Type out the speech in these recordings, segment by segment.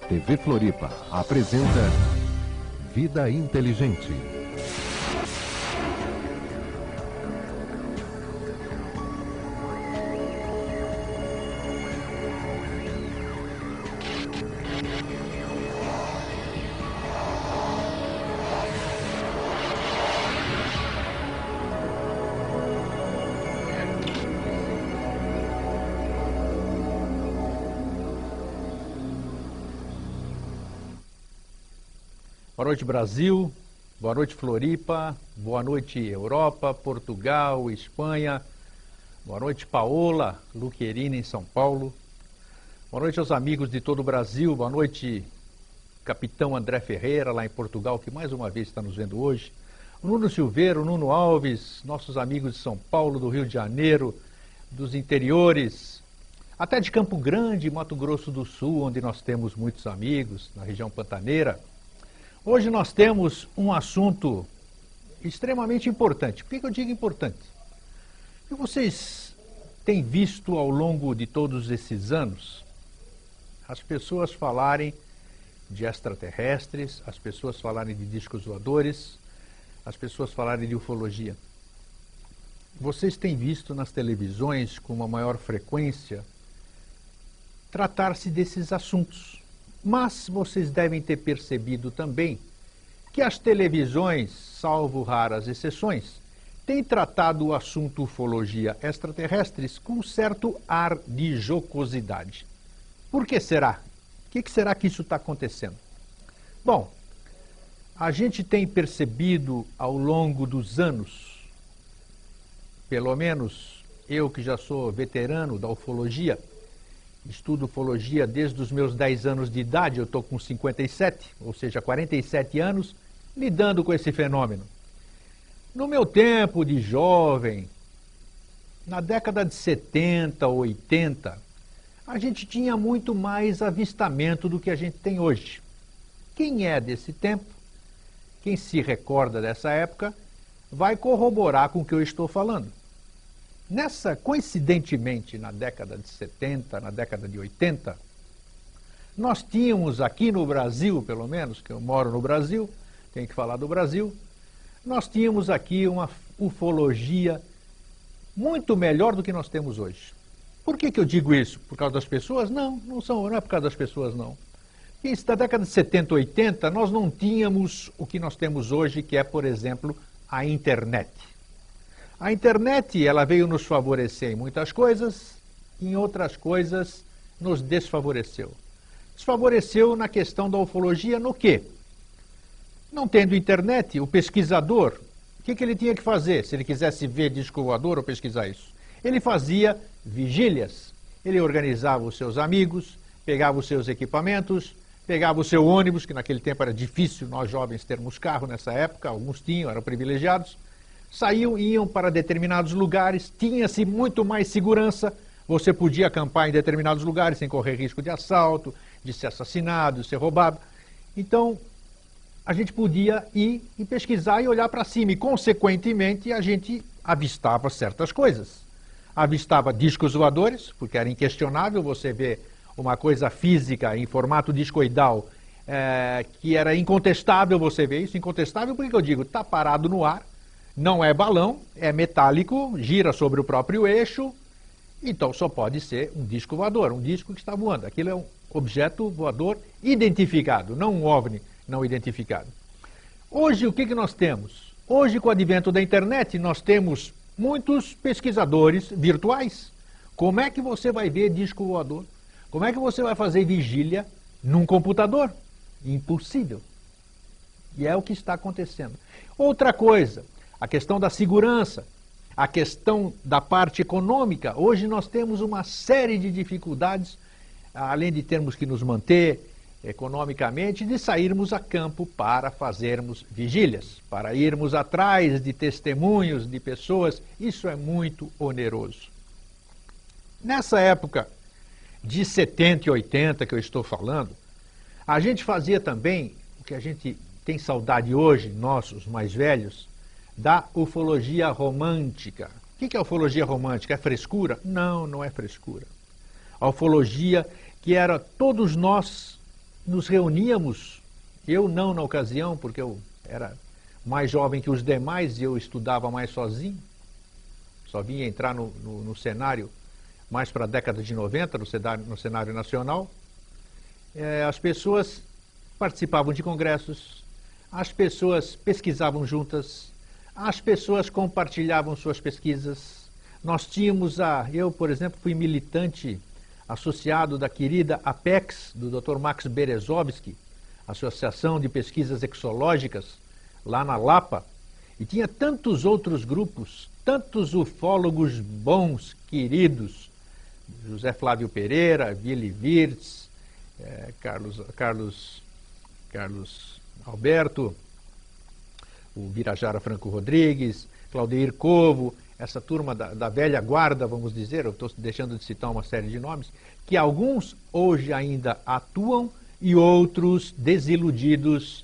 TV Floripa apresenta Vida Inteligente. Boa noite, Brasil. Boa noite, Floripa. Boa noite, Europa, Portugal, Espanha. Boa noite, Paola Luquerini, em São Paulo. Boa noite aos amigos de todo o Brasil. Boa noite, Capitão André Ferreira, lá em Portugal, que mais uma vez está nos vendo hoje. O Nuno Silveira, o Nuno Alves, nossos amigos de São Paulo, do Rio de Janeiro, dos interiores, até de Campo Grande, Mato Grosso do Sul, onde nós temos muitos amigos, na região pantaneira. Hoje nós temos um assunto extremamente importante. Por que eu digo importante? Porque vocês têm visto ao longo de todos esses anos as pessoas falarem de extraterrestres, as pessoas falarem de discos voadores, as pessoas falarem de ufologia. Vocês têm visto nas televisões com uma maior frequência tratar-se desses assuntos. Mas vocês devem ter percebido também que as televisões, salvo raras exceções, têm tratado o assunto ufologia extraterrestres com um certo ar de jocosidade. Por que será? O que será que isso está acontecendo? Bom, a gente tem percebido ao longo dos anos, pelo menos eu que já sou veterano da ufologia, estudo ufologia desde os meus 10 anos de idade, eu estou com 57, ou seja, 47 anos, lidando com esse fenômeno. No meu tempo de jovem, na década de 70, 80, a gente tinha muito mais avistamento do que a gente tem hoje. Quem é desse tempo, quem se recorda dessa época, vai corroborar com o que eu estou falando. Coincidentemente, na década de 70, na década de 80, nós tínhamos aqui no Brasil, pelo menos, que eu moro no Brasil, tenho que falar do Brasil, nós tínhamos aqui uma ufologia muito melhor do que nós temos hoje. Por que eu digo isso? Por causa das pessoas? Não é por causa das pessoas, não. E na década de 70, 80, nós não tínhamos o que nós temos hoje, que é, por exemplo, a internet. A internet, ela veio nos favorecer em muitas coisas, em outras coisas nos desfavoreceu. Desfavoreceu na questão da ufologia no quê? Não tendo internet, o pesquisador, o que ele tinha que fazer se ele quisesse ver disco voador ou pesquisar isso? Ele fazia vigílias, ele organizava os seus amigos, pegava os seus equipamentos, pegava o seu ônibus, que naquele tempo era difícil nós jovens termos carro nessa época, alguns tinham, eram privilegiados, saíam e iam para determinados lugares, tinha-se muito mais segurança, você podia acampar em determinados lugares sem correr risco de assalto, de ser assassinado, de ser roubado. Então, a gente podia ir e pesquisar e olhar para cima, e consequentemente a gente avistava certas coisas. Avistava discos voadores, porque era inquestionável você ver uma coisa física em formato discoidal, que era incontestável você ver isso. Incontestável porque eu digo, está parado no ar, não é balão, é metálico, gira sobre o próprio eixo, então só pode ser um disco voador, um disco que está voando. Aquilo é um objeto voador identificado, não um OVNI não identificado. Hoje, o que nós temos? Hoje, com o advento da internet, nós temos muitos pesquisadores virtuais. Como é que você vai ver disco voador? Como é que você vai fazer vigília num computador? Impossível. E é o que está acontecendo. Outra coisa, a questão da segurança, a questão da parte econômica. Hoje nós temos uma série de dificuldades, além de termos que nos manter economicamente, de sairmos a campo para fazermos vigílias, para irmos atrás de testemunhos de pessoas. Isso é muito oneroso. Nessa época de 70 e 80 que eu estou falando, a gente fazia também o que a gente tem saudade hoje, nós, os mais velhos, da ufologia romântica. O que é ufologia romântica? É frescura? Não, não é frescura. A ufologia que era todos nós nos reuníamos, eu não na ocasião, porque eu era mais jovem que os demais e eu estudava mais sozinho, só vinha entrar no cenário mais para a década de 90, no cenário nacional. As pessoas participavam de congressos, as pessoas pesquisavam juntas, as pessoas compartilhavam suas pesquisas. Nós tínhamos eu, por exemplo, fui militante associado da querida APEX, do Dr. Max Berezovsky, Associação de Pesquisas Exológicas, lá na Lapa, e tinha tantos outros grupos, tantos ufólogos bons, queridos, José Flávio Pereira, Willy Wirtz, Carlos Alberto, o Birajara Franco Rodrigues, Claudeir Covo, essa turma da velha guarda, vamos dizer, eu estou deixando de citar uma série de nomes, que alguns hoje ainda atuam e outros desiludidos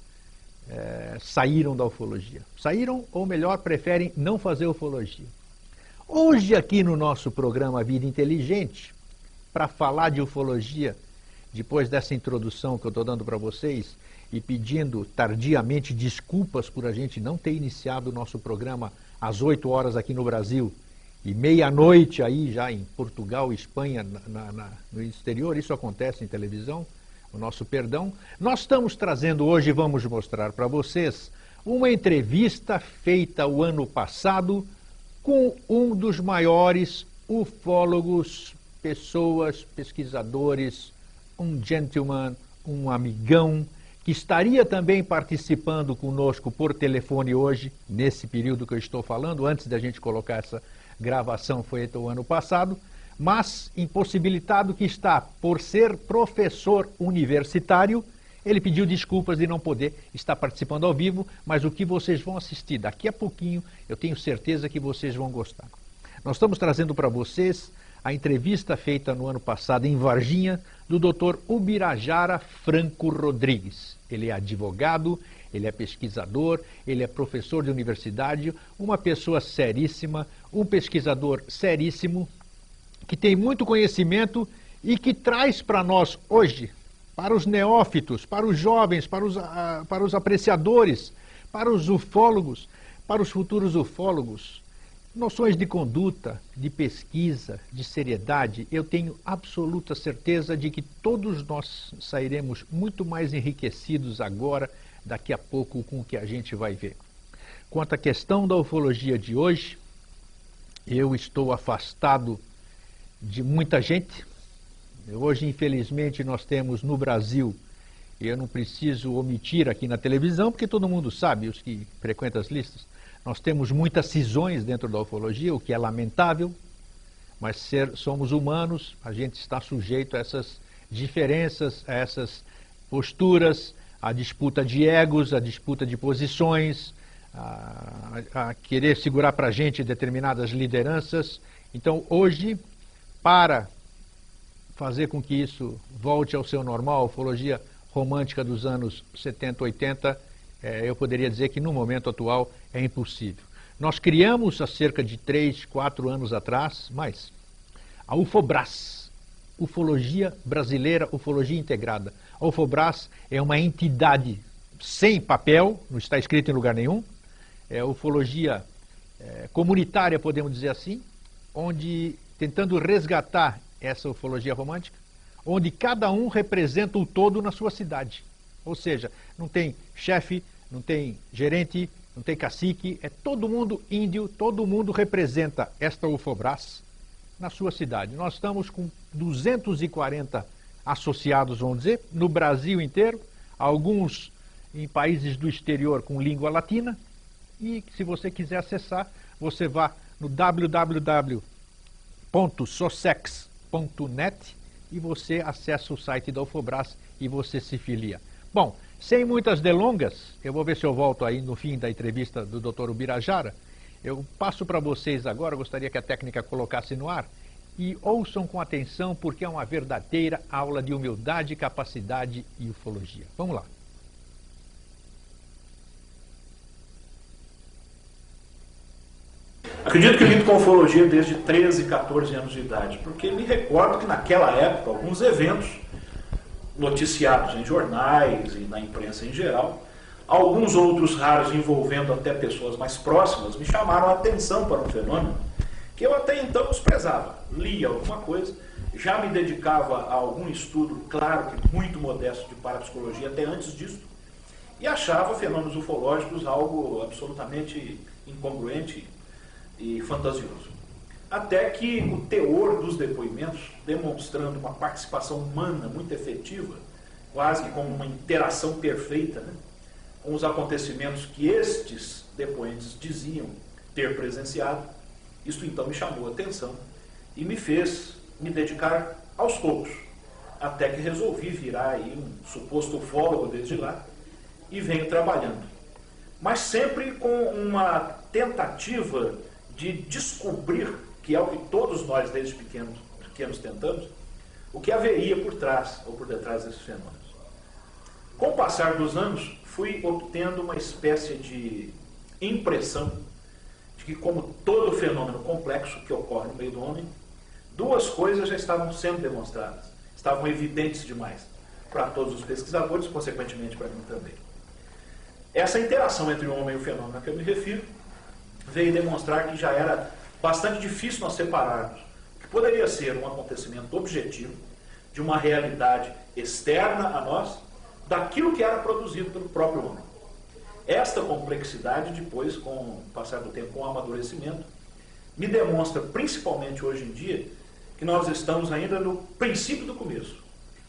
saíram da ufologia. Saíram, ou melhor, preferem não fazer ufologia. Hoje aqui no nosso programa Vida Inteligente, para falar de ufologia, depois dessa introdução que eu estou dando para vocês, e pedindo tardiamente desculpas por a gente não ter iniciado o nosso programa às 8 horas aqui no Brasil e meia-noite aí já em Portugal e Espanha, no exterior, isso acontece em televisão, o nosso perdão. Nós estamos trazendo hoje, vamos mostrar para vocês, uma entrevista feita o ano passado com um dos maiores ufólogos, pessoas, pesquisadores, um gentleman, um amigão, que estaria também participando conosco por telefone hoje, nesse período que eu estou falando, antes da gente colocar essa gravação feita o ano passado, mas impossibilitado que está por ser professor universitário, ele pediu desculpas de não poder estar participando ao vivo, mas o que vocês vão assistir daqui a pouquinho, eu tenho certeza que vocês vão gostar. Nós estamos trazendo para vocês a entrevista feita no ano passado em Varginha, do Dr. Ubirajara Franco Rodrigues. Ele é advogado, ele é pesquisador, ele é professor de universidade, uma pessoa seríssima, um pesquisador seríssimo, que tem muito conhecimento e que traz para nós hoje, para os neófitos, para os jovens, para os apreciadores, para os ufólogos, para os futuros ufólogos, noções de conduta, de pesquisa, de seriedade. Eu tenho absoluta certeza de que todos nós sairemos muito mais enriquecidos agora, daqui a pouco, com o que a gente vai ver. Quanto à questão da ufologia de hoje, eu estou afastado de muita gente. Hoje, infelizmente, nós temos no Brasil, eu não preciso omitir aqui na televisão, porque todo mundo sabe, os que frequentam as listas, nós temos muitas cisões dentro da ufologia, o que é lamentável, mas somos humanos, a gente está sujeito a essas diferenças, a essas posturas, a disputa de egos, a disputa de posições, a querer segurar para a gente determinadas lideranças. Então, hoje, para fazer com que isso volte ao seu normal, a ufologia romântica dos anos 70, 80, eu poderia dizer que no momento atual é impossível. Nós criamos há cerca de 3, 4 anos atrás, mais, a UFOBRAS, Ufologia Brasileira, Ufologia Integrada. A UFOBRAS é uma entidade sem papel, não está escrito em lugar nenhum, é ufologia comunitária, podemos dizer assim, onde, tentando resgatar essa ufologia romântica, onde cada um representa o todo na sua cidade. Ou seja, não tem chefe, não tem gerente, não tem cacique, é todo mundo índio, todo mundo representa esta UFOBRAS na sua cidade. Nós estamos com 240 associados, vamos dizer, no Brasil inteiro, alguns em países do exterior com língua latina, e se você quiser acessar, você vá no www.sosex.net e você acessa o site da UFOBRAS e você se filia. Bom, sem muitas delongas, eu vou ver se eu volto aí no fim da entrevista do Dr. Ubirajara. Eu passo para vocês agora, gostaria que a técnica colocasse no ar, e ouçam com atenção, porque é uma verdadeira aula de humildade, capacidade e ufologia. Vamos lá. Acredito que lido com ufologia desde 13, 14 anos de idade, porque me recordo que naquela época, alguns eventos noticiados em jornais e na imprensa em geral. Alguns outros raros, envolvendo até pessoas mais próximas, me chamaram a atenção para um fenômeno que eu até então desprezava. Lia alguma coisa, já me dedicava a algum estudo, claro que muito modesto, de parapsicologia até antes disso, e achava fenômenos ufológicos algo absolutamente incongruente e fantasioso. Até que o teor dos depoimentos, demonstrando uma participação humana muito efetiva, quase que como uma interação perfeita, né, com os acontecimentos que estes depoentes diziam ter presenciado, isto então me chamou a atenção e me fez me dedicar aos poucos, até que resolvi virar aí um suposto ufólogo desde lá e venho trabalhando. Mas sempre com uma tentativa de descobrir, que é o que todos nós desde pequenos tentamos, o que haveria por trás ou por detrás desses fenômenos. Com o passar dos anos, fui obtendo uma espécie de impressão de que, como todo fenômeno complexo que ocorre no meio do homem, duas coisas já estavam sendo demonstradas, estavam evidentes demais para todos os pesquisadores, consequentemente para mim também. Essa interação entre o homem e o fenômeno a que eu me refiro veio demonstrar que já era bastante difícil nós separarmos o que poderia ser um acontecimento objetivo de uma realidade externa a nós daquilo que era produzido pelo próprio homem. Esta complexidade, depois, com o passar do tempo, com o amadurecimento, me demonstra, principalmente hoje em dia, que nós estamos ainda no princípio do começo.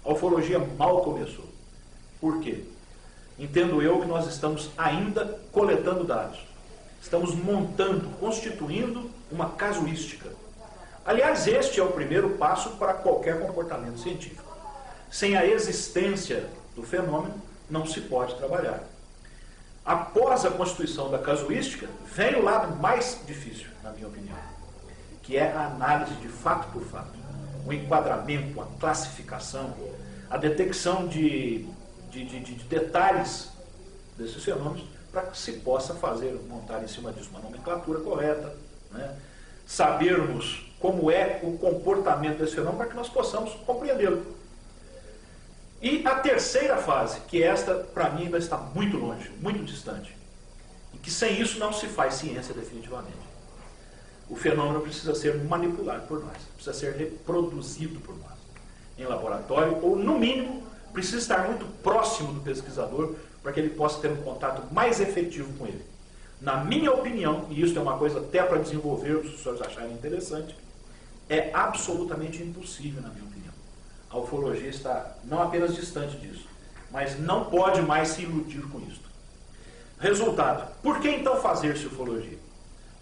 A ufologia mal começou. Por quê? Entendo eu que nós estamos ainda coletando dados. Estamos montando, constituindo uma casuística. Aliás, este é o primeiro passo para qualquer comportamento científico. Sem a existência do fenômeno, não se pode trabalhar. Após a constituição da casuística, vem o lado mais difícil, na minha opinião, que é a análise de fato por fato, o enquadramento, a classificação, a detecção de detalhes desses fenômenos, para que se possa montar em cima disso uma nomenclatura correta, né? Sabermos como é o comportamento desse fenômeno para que nós possamos compreendê-lo. E a terceira fase, que esta, para mim, ainda está muito longe, muito distante, e que sem isso não se faz ciência definitivamente. O fenômeno precisa ser manipulado por nós, precisa ser reproduzido por nós, em laboratório, ou, no mínimo, precisa estar muito próximo do pesquisador para que ele possa ter um contato mais efetivo com ele. Na minha opinião, e isso é uma coisa até para desenvolver, se os senhores acharem interessante, é absolutamente impossível, na minha opinião. A ufologia está não apenas distante disso, mas não pode mais se iludir com isso. Resultado, por que então fazer-se ufologia?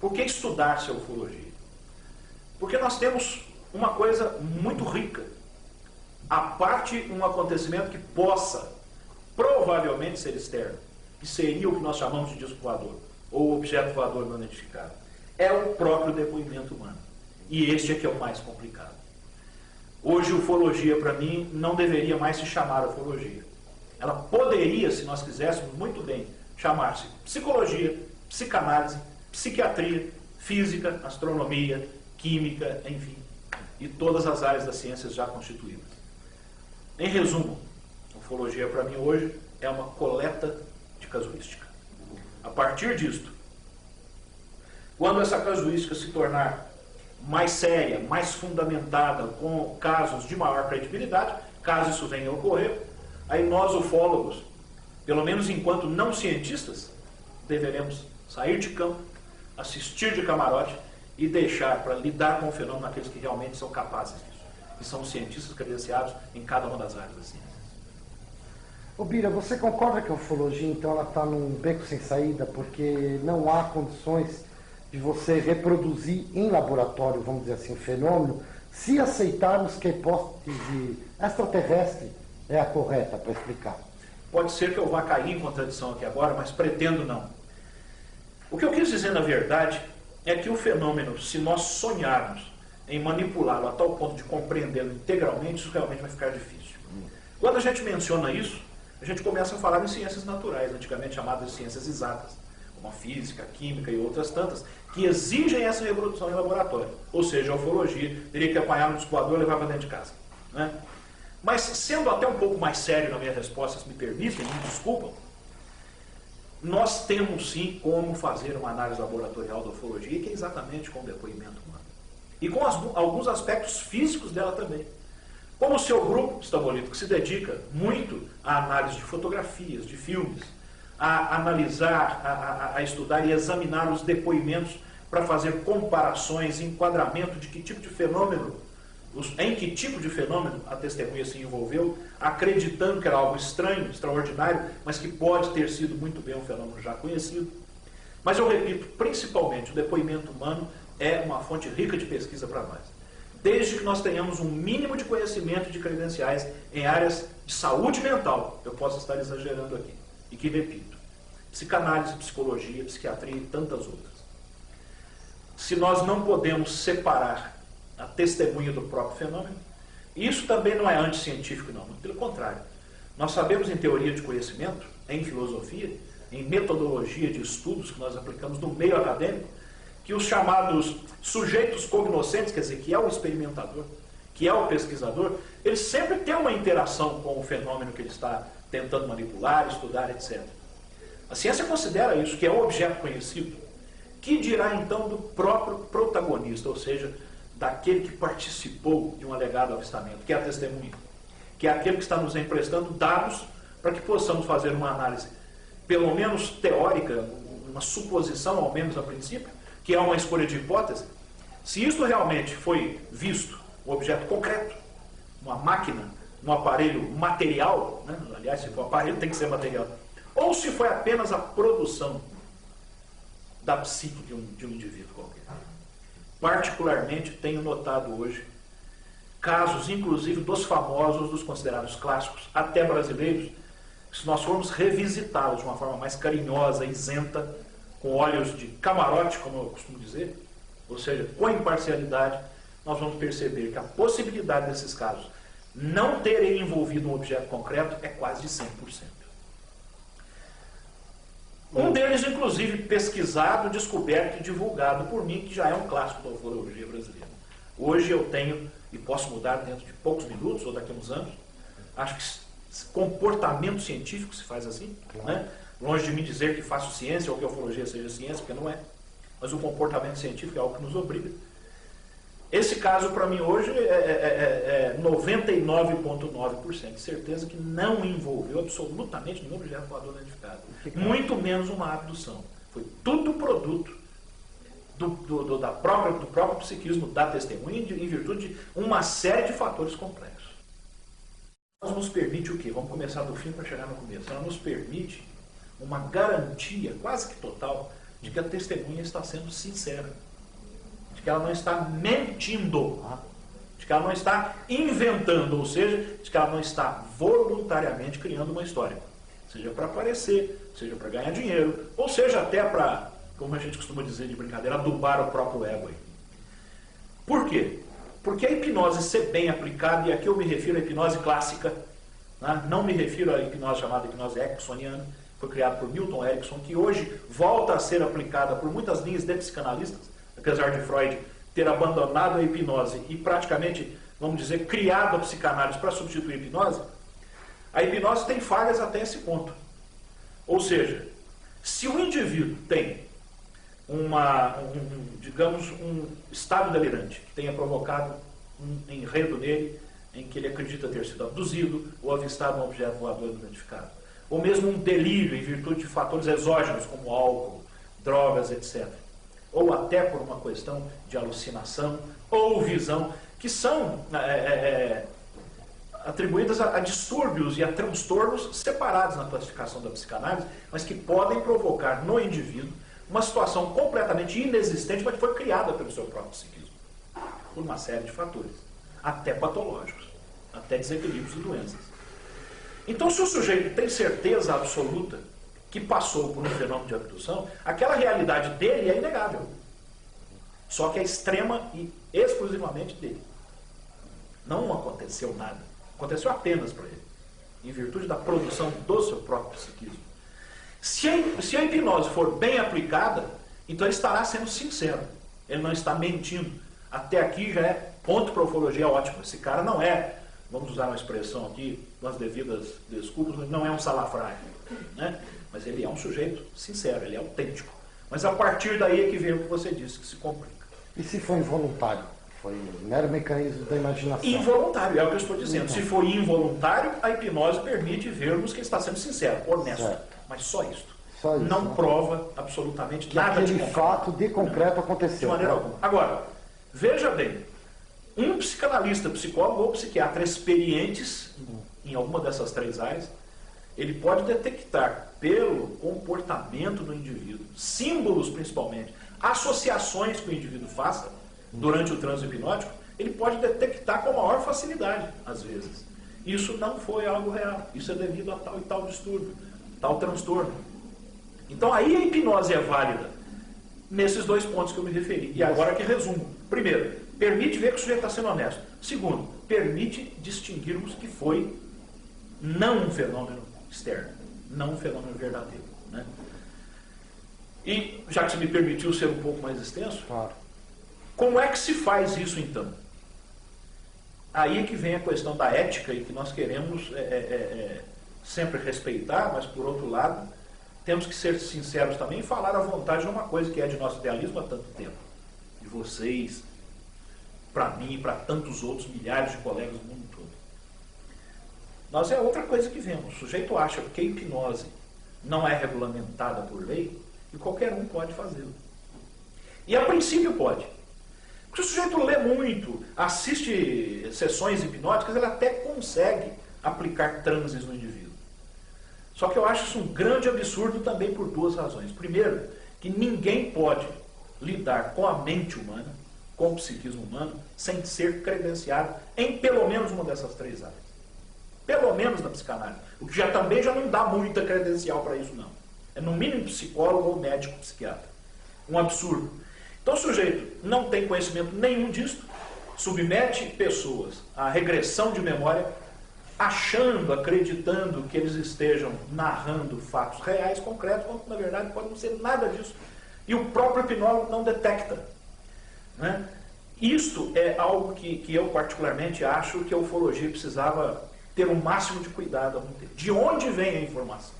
Por que estudar-se a ufologia? Porque nós temos uma coisa muito rica. A parte um acontecimento que possa provavelmente ser externo, que seria o que nós chamamos de disco voador, ou objeto voador não identificado, é o próprio depoimento humano. E este é que é o mais complicado. Hoje, ufologia, para mim, não deveria mais se chamar ufologia. Ela poderia, se nós quiséssemos muito bem, chamar-se psicologia, psicanálise, psiquiatria, física, astronomia, química, enfim, e todas as áreas das ciências já constituídas. Em resumo, a ufologia, para mim, hoje, é uma coleta de casuística. A partir disto, quando essa casuística se tornar mais séria, mais fundamentada, com casos de maior credibilidade, caso isso venha a ocorrer, aí nós, ufólogos, pelo menos enquanto não cientistas, deveremos sair de campo, assistir de camarote e deixar para lidar com o fenômeno aqueles que realmente são capazes disso, que são cientistas credenciados em cada uma das áreas da ciência. Ô Bira, você concorda que a ufologia, então, ela está num beco sem saída, porque não há condições de você reproduzir em laboratório, vamos dizer assim, o fenômeno, se aceitarmos que a hipótese extraterrestre é a correta para explicar? Pode ser que eu vá cair em contradição aqui agora, mas pretendo não. O que eu quis dizer, na verdade, é que o fenômeno, se nós sonharmos em manipulá-lo a tal ponto de compreendê-lo integralmente, isso realmente vai ficar difícil. Quando a gente menciona isso, a gente começa a falar em ciências naturais, antigamente chamadas de ciências exatas, como a física, a química e outras tantas, que exigem essa reprodução em laboratório. Ou seja, a ufologia teria que apanhar no disco voador e levar para dentro de casa, né? Mas, sendo até um pouco mais sério na minha resposta, se me permitem, me desculpam, nós temos sim como fazer uma análise laboratorial da ufologia, que é exatamente com o depoimento humano. E com alguns aspectos físicos dela também. Como o seu grupo, Stabolito, que se dedica muito à análise de fotografias, de filmes, a analisar, a estudar e examinar os depoimentos para fazer comparações, enquadramento de que tipo de fenômeno, em que tipo de fenômeno a testemunha se envolveu, acreditando que era algo estranho, extraordinário, mas que pode ter sido muito bem um fenômeno já conhecido. Mas eu repito, principalmente o depoimento humano é uma fonte rica de pesquisa para nós. Desde que nós tenhamos um mínimo de conhecimento de credenciais em áreas de saúde mental, eu posso estar exagerando aqui, e que repito, psicanálise, psicologia, psiquiatria e tantas outras. Se nós não podemos separar a testemunha do próprio fenômeno, isso também não é anticientífico, não, muito pelo contrário. Nós sabemos em teoria de conhecimento, em filosofia, em metodologia de estudos que nós aplicamos no meio acadêmico, que os chamados sujeitos cognoscentes, quer dizer, que é o experimentador, que é o pesquisador, ele sempre tem uma interação com o fenômeno que ele está tentando manipular, estudar, etc. A ciência considera isso, que é um objeto conhecido. Que dirá então do próprio protagonista, ou seja, daquele que participou de um alegado avistamento, que é a testemunha, que é aquele que está nos emprestando dados para que possamos fazer uma análise, pelo menos teórica, uma suposição, ao menos a princípio, que é uma escolha de hipótese. Se isto realmente foi visto, um objeto concreto, uma máquina, um aparelho material, né? Aliás, se for aparelho tem que ser material, ou se foi apenas a produção da psique de um indivíduo qualquer. Particularmente tenho notado hoje casos, inclusive dos famosos, dos considerados clássicos, até brasileiros, se nós formos revisitá-los de uma forma mais carinhosa, isenta, com olhos de camarote, como eu costumo dizer, ou seja, com imparcialidade, nós vamos perceber que a possibilidade desses casos não terem envolvido um objeto concreto é quase de 100%. Um deles, inclusive, pesquisado, descoberto e divulgado por mim, que já é um clássico da ufologia brasileira. Hoje eu tenho, e posso mudar dentro de poucos minutos, ou daqui a uns anos, acho que comportamento científico se faz assim, né? Longe de me dizer que faço ciência ou que a ufologia seja ciência, porque não é. Mas o comportamento científico é algo que nos obriga. Esse caso, para mim, hoje, é 99,9% de certeza que não envolveu absolutamente nenhum objeto voador identificado. Muito menos uma abdução. Foi tudo produto do próprio psiquismo da testemunha em virtude de uma série de fatores complexos. Ela nos permite o quê? Vamos começar do fim para chegar no começo. Ela nos permite uma garantia quase que total de que a testemunha está sendo sincera, de que ela não está mentindo, de que ela não está inventando, ou seja, de que ela não está voluntariamente criando uma história, seja para aparecer, seja para ganhar dinheiro, ou seja até para, como a gente costuma dizer de brincadeira, adubar o próprio ego. Por quê? Porque a hipnose ser bem aplicada, e aqui eu me refiro à hipnose clássica, né? Não me refiro à hipnose chamada hipnose ericksoniana, foi criada por Milton Erickson, que hoje volta a ser aplicada por muitas linhas de psicanalistas, apesar de Freud ter abandonado a hipnose e praticamente, vamos dizer, criado a psicanálise para substituir a hipnose. A hipnose tem falhas até esse ponto. Ou seja, se o indivíduo tem digamos, um estado delirante que tenha provocado um enredo nele em que ele acredita ter sido abduzido ou avistado um objeto voador não identificado, ou mesmo um delírio em virtude de fatores exógenos como álcool, drogas, etc. Ou até por uma questão de alucinação ou visão, que são atribuídas a distúrbios e a transtornos separados na classificação da psicanálise, mas que podem provocar no indivíduo uma situação completamente inexistente, mas que foi criada pelo seu próprio psiquismo, por uma série de fatores, até patológicos, até desequilíbrios e doenças. Então, se o sujeito tem certeza absoluta que passou por um fenômeno de abdução, aquela realidade dele é inegável. Só que é extrema e exclusivamente dele. Não aconteceu nada. Aconteceu apenas para ele, em virtude da produção do seu próprio psiquismo. Se a hipnose for bem aplicada, então ele estará sendo sincero. Ele não está mentindo. Até aqui já é ponto para a ufologia ótimo. Esse cara não é vamos usar uma expressão aqui, com as devidas desculpas, não é um salafrário, né? Mas ele é um sujeito sincero, ele é autêntico. Mas a partir daí é que vem o que você disse, que se complica. E se for involuntário? Foi um mero mecanismo da imaginação. Involuntário, é o que eu estou dizendo. Se for involuntário, a hipnose permite vermos que ele está sendo sincero, honesto. Certo. Mas só isso. Não prova absolutamente que nada de concreto. Fato de concreto aconteceu. De maneira alguma. Agora, veja bem, um psicanalista, psicólogo ou psiquiatra experientes em alguma dessas três áreas, ele pode detectar pelo comportamento do indivíduo, símbolos principalmente, associações que o indivíduo faça durante o transe hipnótico, ele pode detectar com maior facilidade, às vezes. Isso não foi algo real, isso é devido a tal e tal distúrbio, tal transtorno. Então aí a hipnose é válida nesses dois pontos que eu me referi. E agora que resumo. Primeiro, permite ver que o sujeito está sendo honesto. Segundo, permite distinguirmos que foi não um fenômeno externo, não um fenômeno verdadeiro. Né? E, já que você me permitiu ser um pouco mais extenso, claro. Como é que se faz isso então? Aí é que vem a questão da ética e que nós queremos sempre respeitar, mas por outro lado, temos que ser sinceros também e falar à vontade de uma coisa que é de nosso idealismo há tanto tempo. De vocês, para mim e para tantos outros milhares de colegas do mundo todo. Nós é outra coisa que vemos. O sujeito acha que a hipnose não é regulamentada por lei e qualquer um pode fazê-lo. E a princípio pode. Porque se o sujeito lê muito, assiste sessões hipnóticas, ele até consegue aplicar transes no indivíduo. Só que eu acho isso um grande absurdo também por duas razões. Primeiro, que ninguém pode lidar com a mente humana, com o psiquismo humano, sem ser credenciado em pelo menos uma dessas três áreas. Pelo menos na psicanálise. O que também já não dá muita credencial para isso, não. É no mínimo psicólogo ou médico psiquiatra. Um absurdo. Então o sujeito não tem conhecimento nenhum disso, submete pessoas à regressão de memória, achando, acreditando que eles estejam narrando fatos reais, concretos, quando na verdade pode não ser nada disso. E o próprio hipnólogo não detecta. Né? Isto é algo que eu particularmente acho que a ufologia precisava ter o máximo de cuidado. De onde vem a informação?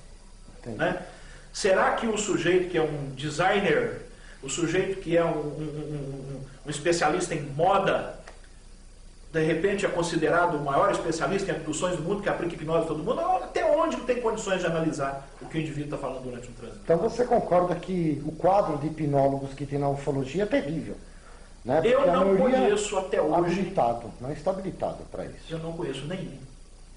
Né? Será que o sujeito que é um designer, o sujeito que é um especialista em moda, de repente é considerado o maior especialista em abduções do mundo, que aplica hipnose a todo mundo? Até onde tem condições de analisar o que o indivíduo está falando durante um trânsito? Então você concorda que o quadro de hipnólogos que tem na ufologia é terrível? Né? Eu não conheço até hoje... Habilitado, não está habilitado para isso. Eu não conheço nenhum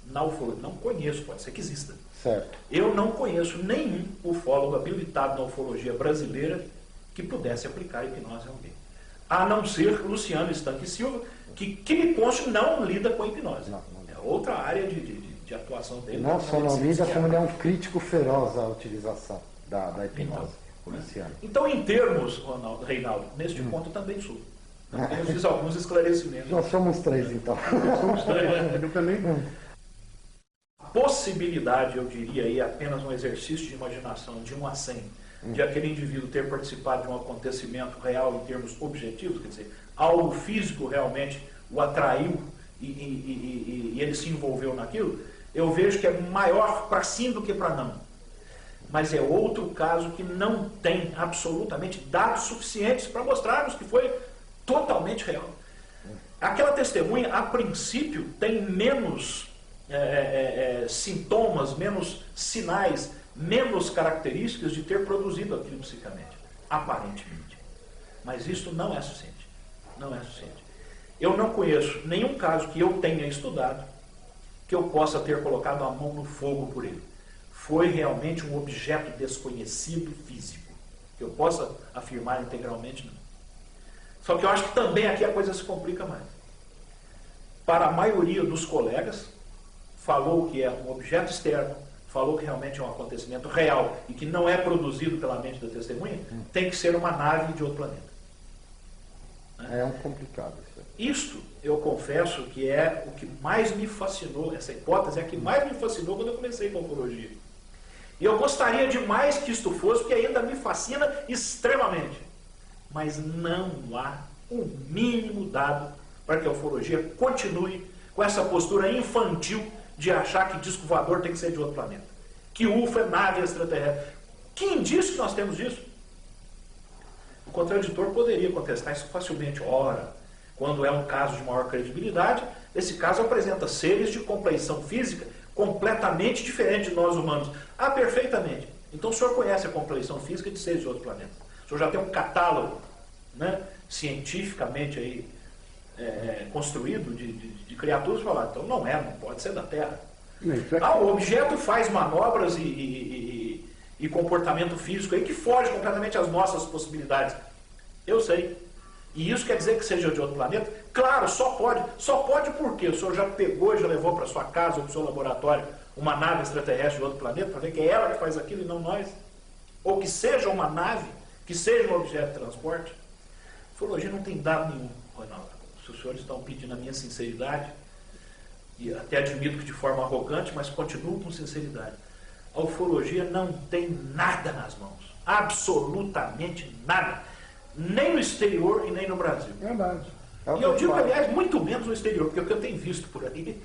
na ufologia. Não conheço, pode ser que exista. Certo. Eu não conheço nenhum ufólogo habilitado na ufologia brasileira que pudesse aplicar hipnose a alguém. A não ser Luciano Estanque Silva, que me conste não lida com hipnose. Não. É outra área de atuação dele. Não só não lida, como ele é um crítico feroz à utilização da hipnose. Então, em termos, Reinaldo, neste ponto eu também sou. Eu fiz alguns esclarecimentos. Nós somos três, então. Somos três. Eu também. A possibilidade, eu diria, aí, é apenas um exercício de imaginação de 1 a 100, de aquele indivíduo ter participado de um acontecimento real em termos objetivos, quer dizer, algo físico realmente o atraiu e ele se envolveu naquilo, eu vejo que é maior para sim do que para não. Mas é outro caso que não tem absolutamente dados suficientes para mostrarmos que foi totalmente real. Aquela testemunha, a princípio, tem menos sintomas, menos sinais, menos características de ter produzido aquilo psicamente, aparentemente. Mas isso não é suficiente. Não é suficiente. Eu não conheço nenhum caso que eu tenha estudado que eu possa ter colocado a mão no fogo por ele. Foi realmente um objeto desconhecido físico. Que eu possa afirmar integralmente, não. Só que eu acho que também aqui a coisa se complica mais. Para a maioria dos colegas, falou que é um objeto externo, falou que realmente é um acontecimento real e que não é produzido pela mente da testemunha, tem que ser uma nave de outro planeta. É um complicado isso. Isto, eu confesso que é o que mais me fascinou, essa hipótese é a que mais me fascinou quando eu comecei com a ufologia. E eu gostaria demais que isto fosse, porque ainda me fascina extremamente. Mas não há um mínimo dado para que a ufologia continue com essa postura infantil de achar que disco voador tem que ser de outro planeta, que UFO é nave extraterrestre. Que indício que nós temos disso? O contraditor poderia contestar isso facilmente. Ora, quando é um caso de maior credibilidade, esse caso apresenta seres de compleição física completamente diferente de nós humanos. Ah, perfeitamente. Então o senhor conhece a compleição física de seres de outro planeta. O senhor já tem um catálogo, né, cientificamente aí, construído de criaturas para falar. Então não pode ser da Terra. O objeto faz manobras e comportamento físico aí que foge completamente às nossas possibilidades. Eu sei. E isso quer dizer que seja de outro planeta? Claro, só pode. Só pode porque o senhor já pegou e já levou para sua casa ou para o seu laboratório uma nave extraterrestre de outro planeta para ver que é ela que faz aquilo e não nós? Ou que seja uma nave, que seja um objeto de transporte? Ufologia não tem dado nenhum, Ronaldo. Se os senhores estão pedindo a minha sinceridade, e até admito que de forma arrogante, mas continuo com sinceridade. A ufologia não tem nada nas mãos. Absolutamente nada. Nem no exterior e nem no Brasil. Verdade. E eu digo, aliás, muito menos no exterior, porque o que eu tenho visto por aí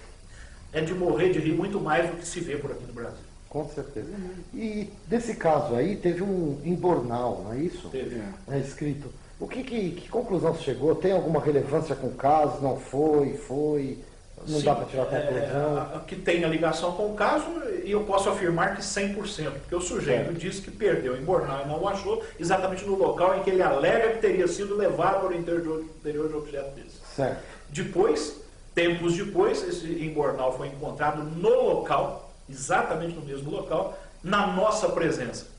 é de morrer de rir muito mais do que se vê por aqui no Brasil. Com certeza. E desse caso aí, teve um embornal, não é isso? Teve. É escrito. Que conclusão você chegou? Tem alguma relevância com o caso? Não foi? Foi? Não Sim, dá para tirar conclusão? Que tem a ligação com o caso, e eu posso afirmar que 100%, porque o sujeito disse que perdeu o embornal e não o achou exatamente no local em que ele alega que teria sido levado para o interior de objeto desse. Certo. Depois, tempos depois, esse embornal foi encontrado no local, exatamente no mesmo local, na nossa presença.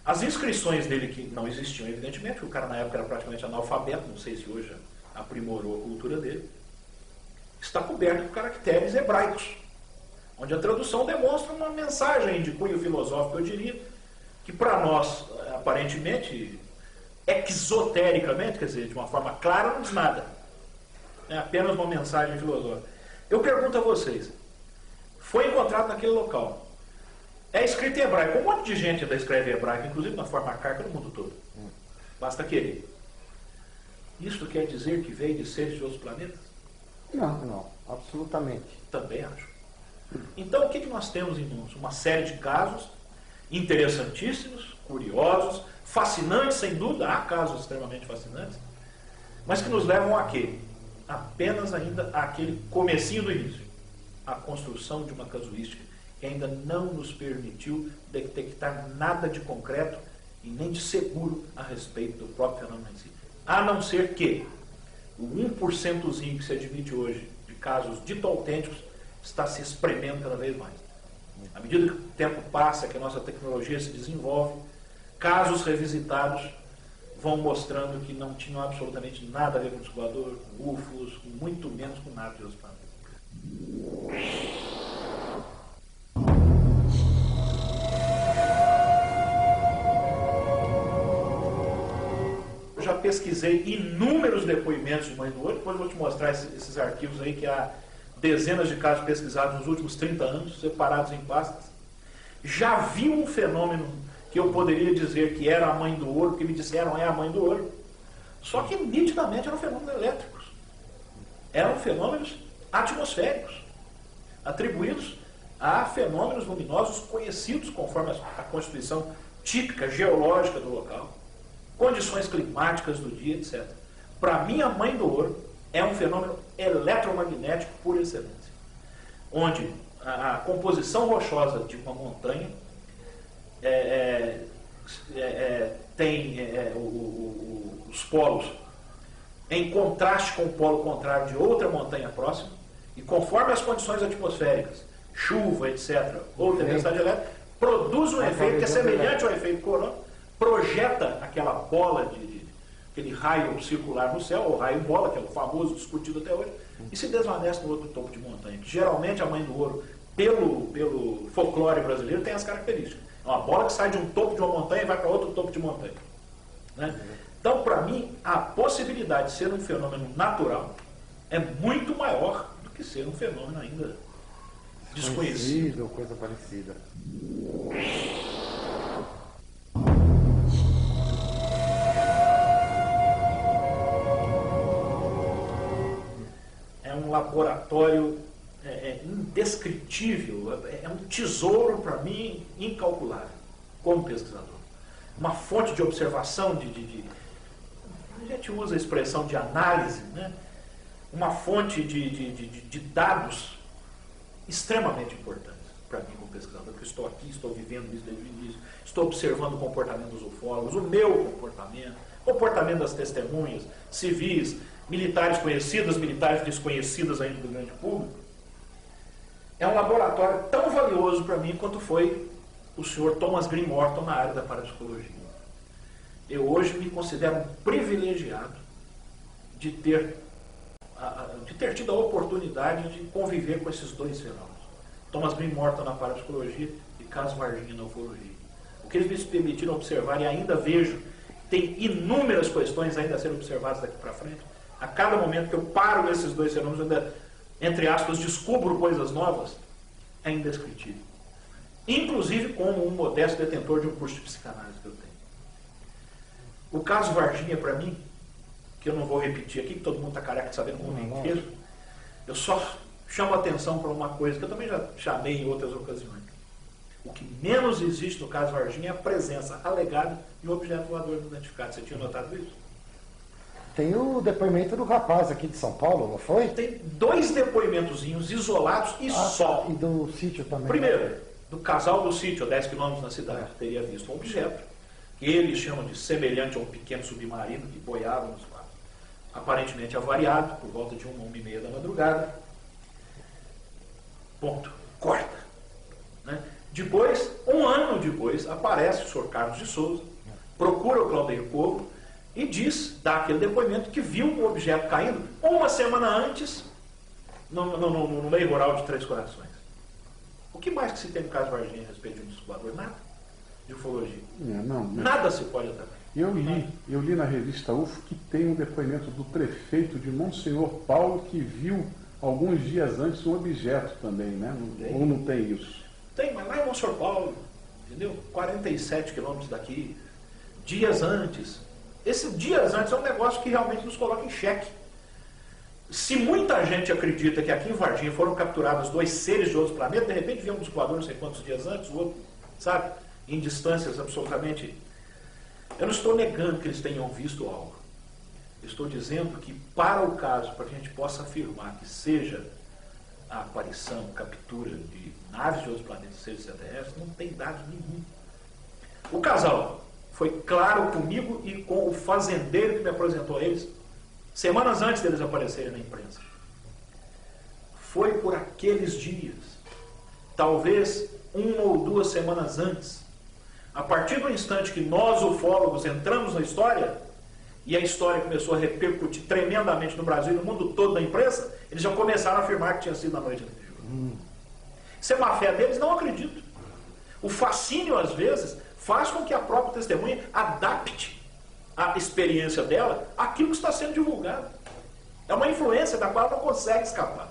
As inscrições dele, que não existiam, evidentemente, porque o cara na época era praticamente analfabeto, não sei se hoje aprimorou a cultura dele, está coberto por caracteres hebraicos, onde a tradução demonstra uma mensagem de cunho filosófico, eu diria, que para nós, aparentemente, exotericamente, quer dizer, de uma forma clara, não diz nada. É apenas uma mensagem filosófica. Eu pergunto a vocês, foi encontrado naquele local, é escrito em hebraico, um monte de gente ainda escreve em hebraico, inclusive na forma arcaica no mundo todo. Basta querer. Isto quer dizer que veio de seres de outros planetas? Não, absolutamente. Também acho. Então o que nós temos em mãos? Uma série de casos interessantíssimos, curiosos, fascinantes sem dúvida, há casos extremamente fascinantes, mas que nos levam a quê? Apenas ainda àquele comecinho do início, a construção de uma casuística que ainda não nos permitiu detectar nada de concreto e nem de seguro a respeito do próprio fenômeno em si. A não ser que o 1%zinho que se admite hoje de casos dito autênticos está se espremendo cada vez mais. À medida que o tempo passa, que a nossa tecnologia se desenvolve, casos revisitados vão mostrando que não tinham absolutamente nada a ver com disco voador, com UFOs, muito menos com nada de outros planetas. Eu já pesquisei inúmeros depoimentos de Mãe do Ouro, depois eu vou te mostrar esses arquivos aí, que há dezenas de casos pesquisados nos últimos 30 anos, separados em pastas. Já vi um fenômeno que eu poderia dizer que era a Mãe do Ouro, porque me disseram é a Mãe do Ouro, só que nitidamente eram fenômenos elétricos. Eram fenômenos atmosféricos, atribuídos a fenômenos luminosos conhecidos conforme a constituição típica geológica do local, condições climáticas do dia, etc. Para mim, a Mãe do Ouro é um fenômeno eletromagnético por excelência, onde a composição rochosa de uma montanha tem os polos em contraste com o polo contrário de outra montanha próxima, e conforme as condições atmosféricas, chuva, etc., ou tempestade elétrica, produz um efeito que é semelhante ao efeito corona, projeta aquela bola aquele raio circular no céu, ou raio bola, que é o famoso discutido até hoje, e se desvanece no outro topo de montanha, que geralmente a Mãe do Ouro, pelo folclore brasileiro, tem as características. É uma bola que sai de um topo de uma montanha e vai para outro topo de montanha. Né? Então, para mim, a possibilidade de ser um fenômeno natural é muito maior do que ser um fenômeno ainda desconhecido. Coisa parecida. laboratório indescritível, é um tesouro para mim incalculável, como pesquisador. Uma fonte de observação, a gente usa a expressão de análise, né? Uma fonte de dados extremamente importantes para mim como pesquisador, porque estou aqui, estou vivendo isso desde o início, estou observando o comportamento dos ufólogos, o meu comportamento das testemunhas, civis, militares conhecidas, militares desconhecidas ainda do grande público. É um laboratório tão valioso para mim quanto foi o senhor Thomas Green Morton na área da parapsicologia. Eu hoje me considero um privilegiado de ter tido a oportunidade de conviver com esses dois fenômenos. Thomas Green Morton na parapsicologia e Caso Varginha na ufologia. O que eles me permitiram observar, e ainda vejo, tem inúmeras questões ainda a serem observadas daqui para frente. A cada momento que eu paro nesses dois fenômenos, ainda, entre aspas, descubro coisas novas, é indescritível. Inclusive como um modesto detentor de um curso de psicanálise que eu tenho. O caso Varginha, para mim, que eu não vou repetir aqui, que todo mundo está careca de saber no mundo inteiro, eu só chamo a atenção para uma coisa que eu também já chamei em outras ocasiões. O que menos existe no caso Varginha é a presença alegada de um objeto voador não identificado. Você tinha notado isso? Tem o depoimento do rapaz aqui de São Paulo, não foi? Tem 2 depoimentozinhos isolados e só. E do sítio também. Primeiro, do casal do sítio, a 10 quilômetros da cidade, teria visto um objeto que eles chamam de semelhante a um pequeno submarino que boiava nos mares. Aparentemente avariado, por volta de 1h30 da madrugada. Ponto. Corta. Né? Depois, um ano depois, aparece o senhor Carlos de Souza, procura o Claudeiro Povo e dá aquele depoimento que viu um objeto caindo uma semana antes no meio rural de Três Corações. O que mais que se tem no caso Varginha a respeito de um voador? Nada. De ufologia. Nada se pode atacar. Eu li na revista UFO que tem um depoimento do prefeito de Monsenhor Paulo que viu alguns dias antes um objeto também, né? Ou não tem isso? Tem, mas lá em Monsenhor Paulo, entendeu? 47 quilômetros daqui, dias antes. Esse dias antes é um negócio que realmente nos coloca em xeque. Se muita gente acredita que aqui em Varginha foram capturados 2 seres de outros planetas, de repente viemos dos voadores não sei quantos dias antes, o outro, sabe, em distâncias absolutamente... Eu não estou negando que eles tenham visto algo. Eu estou dizendo que para o caso, para que a gente possa afirmar que seja a aparição, captura de naves de outros planetas, seres extraterrestres, não tem dado nenhum. O casal foi claro comigo e com o fazendeiro que me apresentou a eles, semanas antes deles aparecerem na imprensa. Foi por aqueles dias, talvez 1 ou 2 semanas antes, a partir do instante que nós, ufólogos, entramos na história, e a história começou a repercutir tremendamente no Brasil e no mundo todo na imprensa, eles já começaram a afirmar que tinha sido na noite anterior. Isso é má fé deles? Não acredito. O fascínio, às vezes, faz com que a própria testemunha adapte a experiência dela àquilo que está sendo divulgado. É uma influência da qual ela não consegue escapar.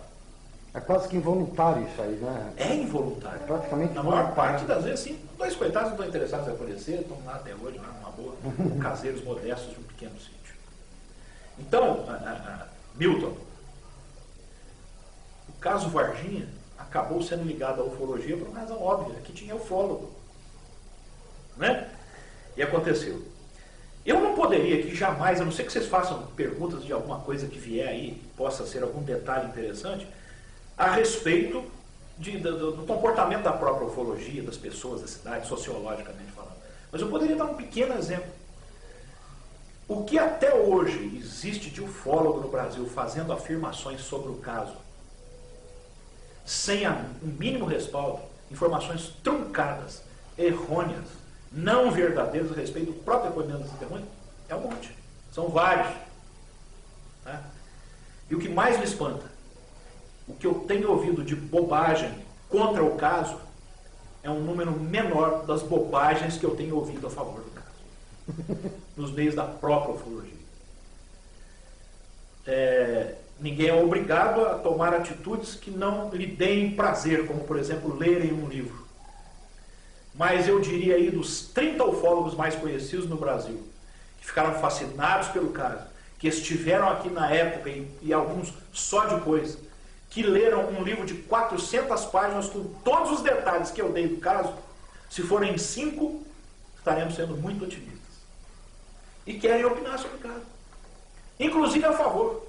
É quase que involuntário isso aí, né? É involuntário. É praticamente na maior parte das vezes, sim. 2 coitados não estão interessados em aparecer, estão lá até hoje, lá numa boa, caseiros modestos de um pequeno sítio. Então, Milton, o caso Varginha acabou sendo ligado à ufologia por uma razão óbvia, que tinha ufólogo. Né? E aconteceu. Eu não poderia aqui jamais, a não ser que vocês façam perguntas de alguma coisa que vier aí, possa ser algum detalhe interessante, a respeito do comportamento da própria ufologia, das pessoas da cidade, sociologicamente falando. Mas eu poderia dar um pequeno exemplo. O que até hoje existe de ufólogo no Brasil fazendo afirmações sobre o caso, sem um mínimo respaldo, informações truncadas, errôneas, não verdadeiras a respeito do próprio depoimento das testemunhas, é um monte. São vários. Tá? E o que mais me espanta, o que eu tenho ouvido de bobagem contra o caso, é um número menor das bobagens que eu tenho ouvido a favor do caso. Nos meios da própria ufologia. Ninguém é obrigado a tomar atitudes que não lhe deem prazer, como, por exemplo, lerem um livro. Mas eu diria aí dos 30 ufólogos mais conhecidos no Brasil, que ficaram fascinados pelo caso, que estiveram aqui na época e alguns só depois, que leram um livro de 400 páginas com todos os detalhes que eu dei do caso, se forem 5, estaremos sendo muito otimistas. E querem opinar sobre o caso. Inclusive a favor.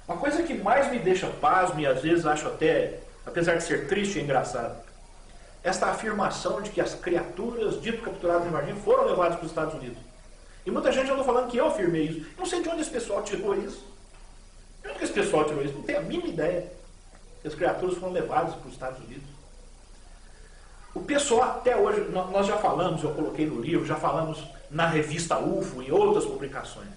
Uma coisa que mais me deixa pasmo e às vezes acho até, apesar de ser triste e engraçado, esta afirmação de que as criaturas dito capturadas em Varginha foram levadas para os Estados Unidos. E muita gente andou falando que eu afirmei isso. Não sei de onde esse pessoal tirou isso. De onde esse pessoal tirou isso? Não tenho a mínima ideia que as criaturas foram levadas para os Estados Unidos. O pessoal até hoje, nós já falamos, eu coloquei no livro, já falamos na revista UFO e outras publicações.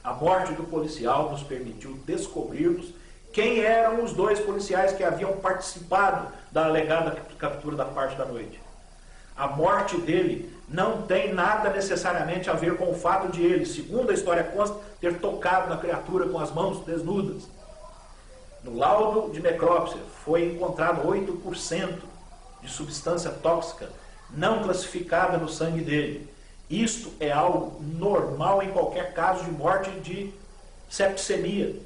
A morte do policial nos permitiu descobrirmos quem eram os 2 policiais que haviam participado da alegada captura da parte da noite. A morte dele não tem nada necessariamente a ver com o fato de ele, segundo a história consta, ter tocado na criatura com as mãos desnudas. No laudo de necrópsia foi encontrado 8% de substância tóxica não classificada no sangue dele. Isto é algo normal em qualquer caso de morte de septicemia,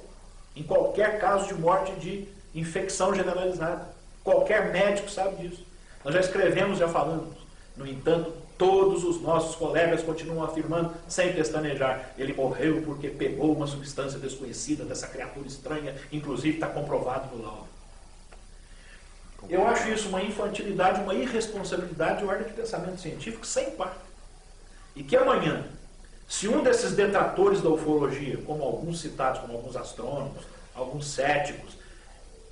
em qualquer caso de morte de infecção generalizada. Qualquer médico sabe disso. Nós já escrevemos, já falamos. No entanto, todos os nossos colegas continuam afirmando, sem pestanejar, ele morreu porque pegou uma substância desconhecida dessa criatura estranha, inclusive está comprovado no laudo. Eu acho isso uma infantilidade, uma irresponsabilidade de ordem de pensamento científico sem par. E que amanhã, se um desses detratores da ufologia, como alguns citados, como alguns astrônomos, alguns céticos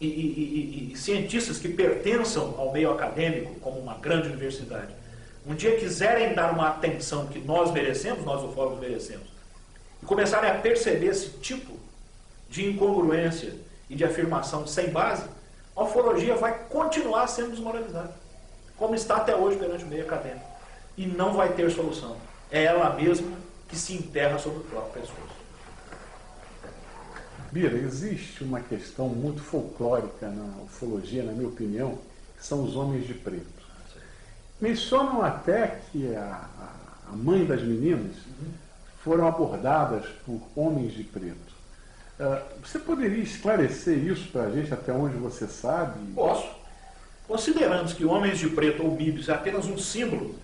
e cientistas que pertençam ao meio acadêmico, como uma grande universidade, um dia quiserem dar uma atenção que nós merecemos, nós ufólogos merecemos, e começarem a perceber esse tipo de incongruência e de afirmação sem base, a ufologia vai continuar sendo desmoralizada, como está até hoje perante o meio acadêmico. E não vai ter solução. É ela mesma que se enterra sobre o próprio pescoço. Bira, existe uma questão muito folclórica na ufologia, na minha opinião, que são os homens de preto. Mencionam até que a mãe das meninas foram abordadas por homens de preto. Você poderia esclarecer isso para a gente, até onde você sabe? Posso. Considerando que homens de preto ou MIBs é apenas um símbolo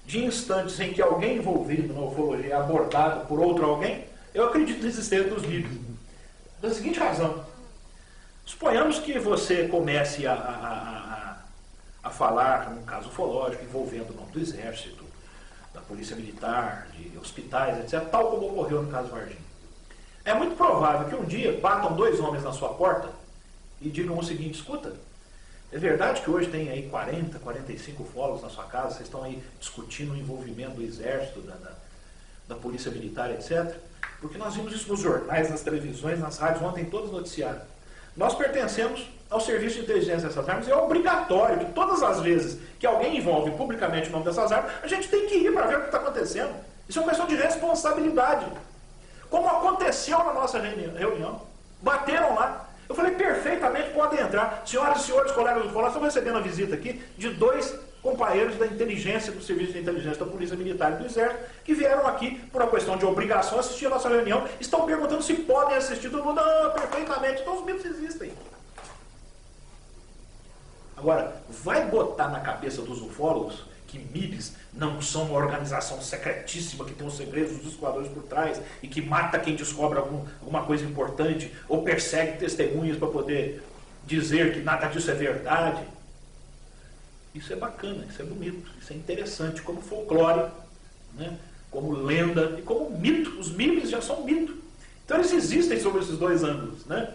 de instantes em que alguém envolvido na ufologia é abordado por outro alguém, eu acredito na existência dos MIBs. Da seguinte razão. Suponhamos que você comece a falar num caso ufológico envolvendo o nome do Exército, da Polícia Militar, de hospitais, etc., tal como ocorreu no caso Varginha. É muito provável que um dia batam 2 homens na sua porta e digam o seguinte: escuta, é verdade que hoje tem aí 40, 45 ufólogos na sua casa, vocês estão aí discutindo o envolvimento do Exército, da Polícia Militar, etc., porque nós vimos isso nos jornais, nas televisões, nas rádios, ontem todos noticiaram. Nós pertencemos ao serviço de inteligência dessas armas e é obrigatório que todas as vezes que alguém envolve publicamente o nome dessas armas, a gente tem que ir para ver o que está acontecendo. Isso é uma questão de responsabilidade. Como aconteceu na nossa reunião. Bateram lá. Eu falei, perfeitamente, podem entrar. Senhoras e senhores, colegas do fórum, estão recebendo a visita aqui de 2 companheiros da inteligência, do Serviço de Inteligência da Polícia Militar e do Exército, que vieram aqui, por uma questão de obrigação, assistir a nossa reunião, estão perguntando se podem assistir. Todo mundo, perfeitamente, então os mitos existem. Agora, vai botar na cabeça dos ufólogos que MIBs não são uma organização secretíssima que tem os segredos dos esquadrões por trás e que mata quem descobre alguma coisa importante ou persegue testemunhas para poder dizer que nada disso é verdade? Isso é bacana, isso é bonito, isso é interessante, como folclore, né? Como lenda e como mito. Os MIBs já são mito. Então eles existem sobre esses 2 ângulos, né?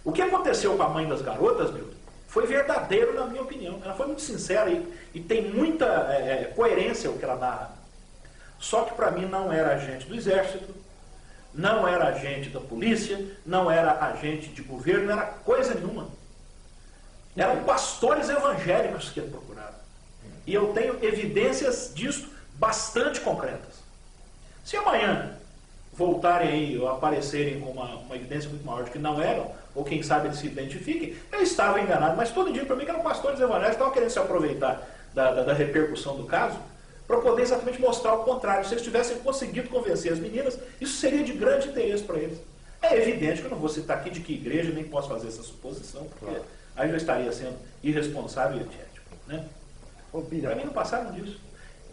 O que aconteceu com a mãe das garotas, meu, foi verdadeiro na minha opinião. Ela foi muito sincera e tem muita coerência o que ela narra. Só que para mim não era agente do Exército, não era agente da polícia, não era agente de governo, não era coisa nenhuma. Eram pastores evangélicos que a procuraram. E eu tenho evidências disso bastante concretas. Se amanhã voltarem aí ou aparecerem com uma evidência muito maior de que não eram, ou quem sabe eles se identifiquem, eu estava enganado, mas todo dia para mim que eram pastores evangélicos que estavam querendo se aproveitar da repercussão do caso para poder exatamente mostrar o contrário. Se eles tivessem conseguido convencer as meninas, isso seria de grande interesse para eles. É evidente que eu não vou citar aqui de que igreja, nem posso fazer essa suposição, porque aí já estaria sendo irresponsável e antiético. Né? Para mim não passaram disso.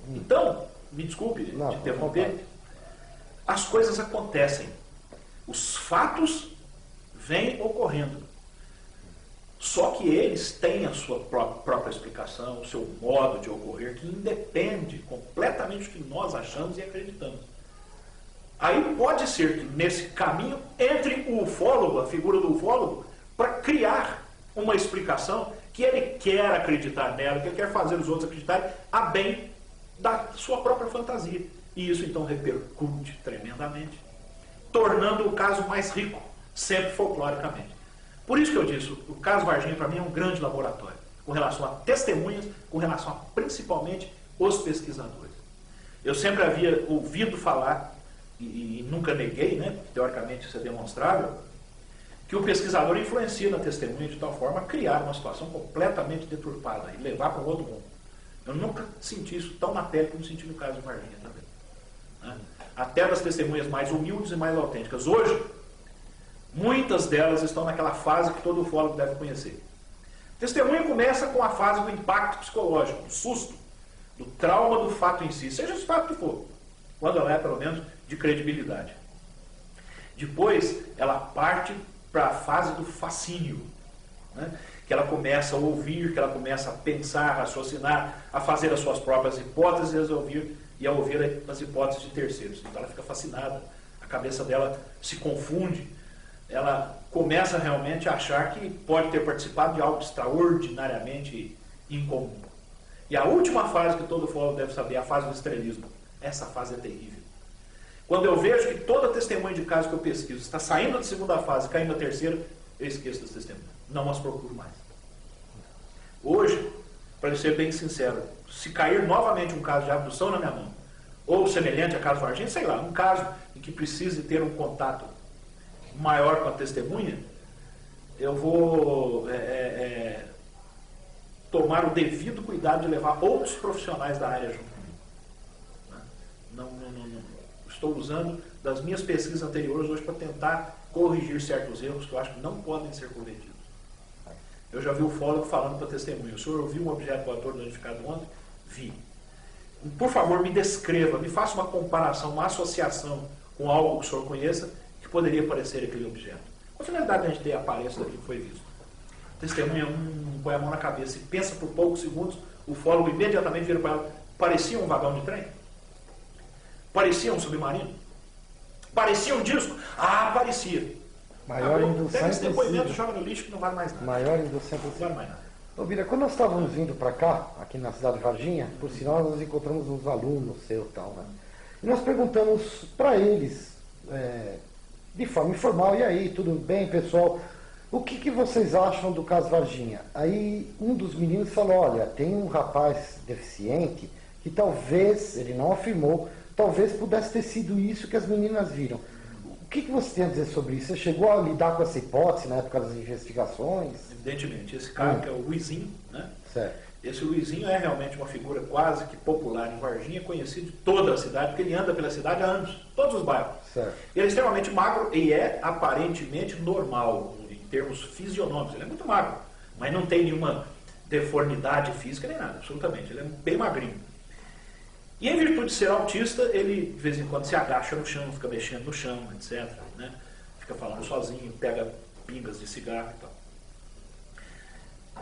Então, me desculpe de interromper, as coisas acontecem. Os fatos vêm ocorrendo. Só que eles têm a sua própria explicação, o seu modo de ocorrer, que independe completamente do que nós achamos e acreditamos. Aí pode ser que nesse caminho entre o ufólogo, a figura do ufólogo, para criar uma explicação que ele quer acreditar nela, que ele quer fazer os outros acreditarem a bem da sua própria fantasia. E isso então repercute tremendamente, tornando o caso mais rico, sempre folcloricamente. Por isso que eu disse, o caso Varginha para mim é um grande laboratório, com relação a testemunhas, com relação a principalmente os pesquisadores. Eu sempre havia ouvido falar, e nunca neguei, né, teoricamente isso é demonstrável, que o pesquisador influencia na testemunha de tal forma a criar uma situação completamente deturpada e levar para um outro mundo. Eu nunca senti isso tão na pele como senti no caso de Varginha também. Né? Até das testemunhas mais humildes e mais autênticas. Hoje, muitas delas estão naquela fase que todo ufólogo deve conhecer. A testemunha começa com a fase do impacto psicológico, do susto, do trauma do fato em si, seja o fato que for, quando ela é, pelo menos, de credibilidade. Depois, ela parte para a fase do fascínio, né? Que ela começa a ouvir, que ela começa a pensar, a raciocinar, a fazer as suas próprias hipóteses e a ouvir as hipóteses de terceiros. Então ela fica fascinada, a cabeça dela se confunde, ela começa realmente a achar que pode ter participado de algo extraordinariamente incomum. E a última fase que todo ufólogo deve saber é a fase do estrelismo. Essa fase é terrível. Quando eu vejo que toda testemunha de caso que eu pesquiso está saindo da segunda fase, caindo na terceira, eu esqueço das testemunhas. Não as procuro mais. Hoje, para ser bem sincero, se cair novamente um caso de abdução na minha mão, ou semelhante a caso Varginha, sei lá, um caso em que precise ter um contato maior com a testemunha, eu vou tomar o devido cuidado de levar outros profissionais da área junto comigo. Não. Estou usando das minhas pesquisas anteriores hoje para tentar corrigir certos erros que eu acho que não podem ser cometidos. Eu já vi o ufólogo falando para testemunha: o senhor ouviu um objeto voador identificado ontem? Vi. Por favor, me descreva, me faça uma comparação, uma associação com algo que o senhor conheça que poderia parecer aquele objeto. Com a finalidade de a gente ter a aparência daquilo que foi visto. A testemunha põe a mão na cabeça e pensa por poucos segundos, o ufólogo imediatamente vira para ela: parecia um vagão de trem? Parecia um submarino? Parecia um disco? Ah, parecia. Maior indução pega esse depoimento e possível. joga no lixo que não vale mais nada. Maior indução Não possível. vale mais nada. Ô, Bira, quando nós estávamos vindo para cá, aqui na cidade de Varginha, por sinal nós encontramos uns alunos seus e tal, né? E nós perguntamos para eles, de forma informal: e aí, tudo bem, pessoal? O que vocês acham do caso Varginha? Aí um dos meninos falou: olha, tem um rapaz deficiente que talvez, ele não afirmou, talvez pudesse ter sido isso que as meninas viram. O que você tem a dizer sobre isso? Você chegou a lidar com essa hipótese na época das investigações? Evidentemente, esse cara que é o Luizinho, né? Certo. Esse Luizinho é realmente uma figura quase que popular em Varginha, conhecido de toda a cidade, porque ele anda pela cidade há anos, todos os bairros. Certo. Ele é extremamente magro e é aparentemente normal, em termos fisionômicos. Ele é muito magro, mas não tem nenhuma deformidade física nem nada, absolutamente. Ele é bem magrinho. E em virtude de ser autista, ele de vez em quando se agacha no chão, fica mexendo no chão, etc. Né? Fica falando sozinho, pega pingas de cigarro e tal.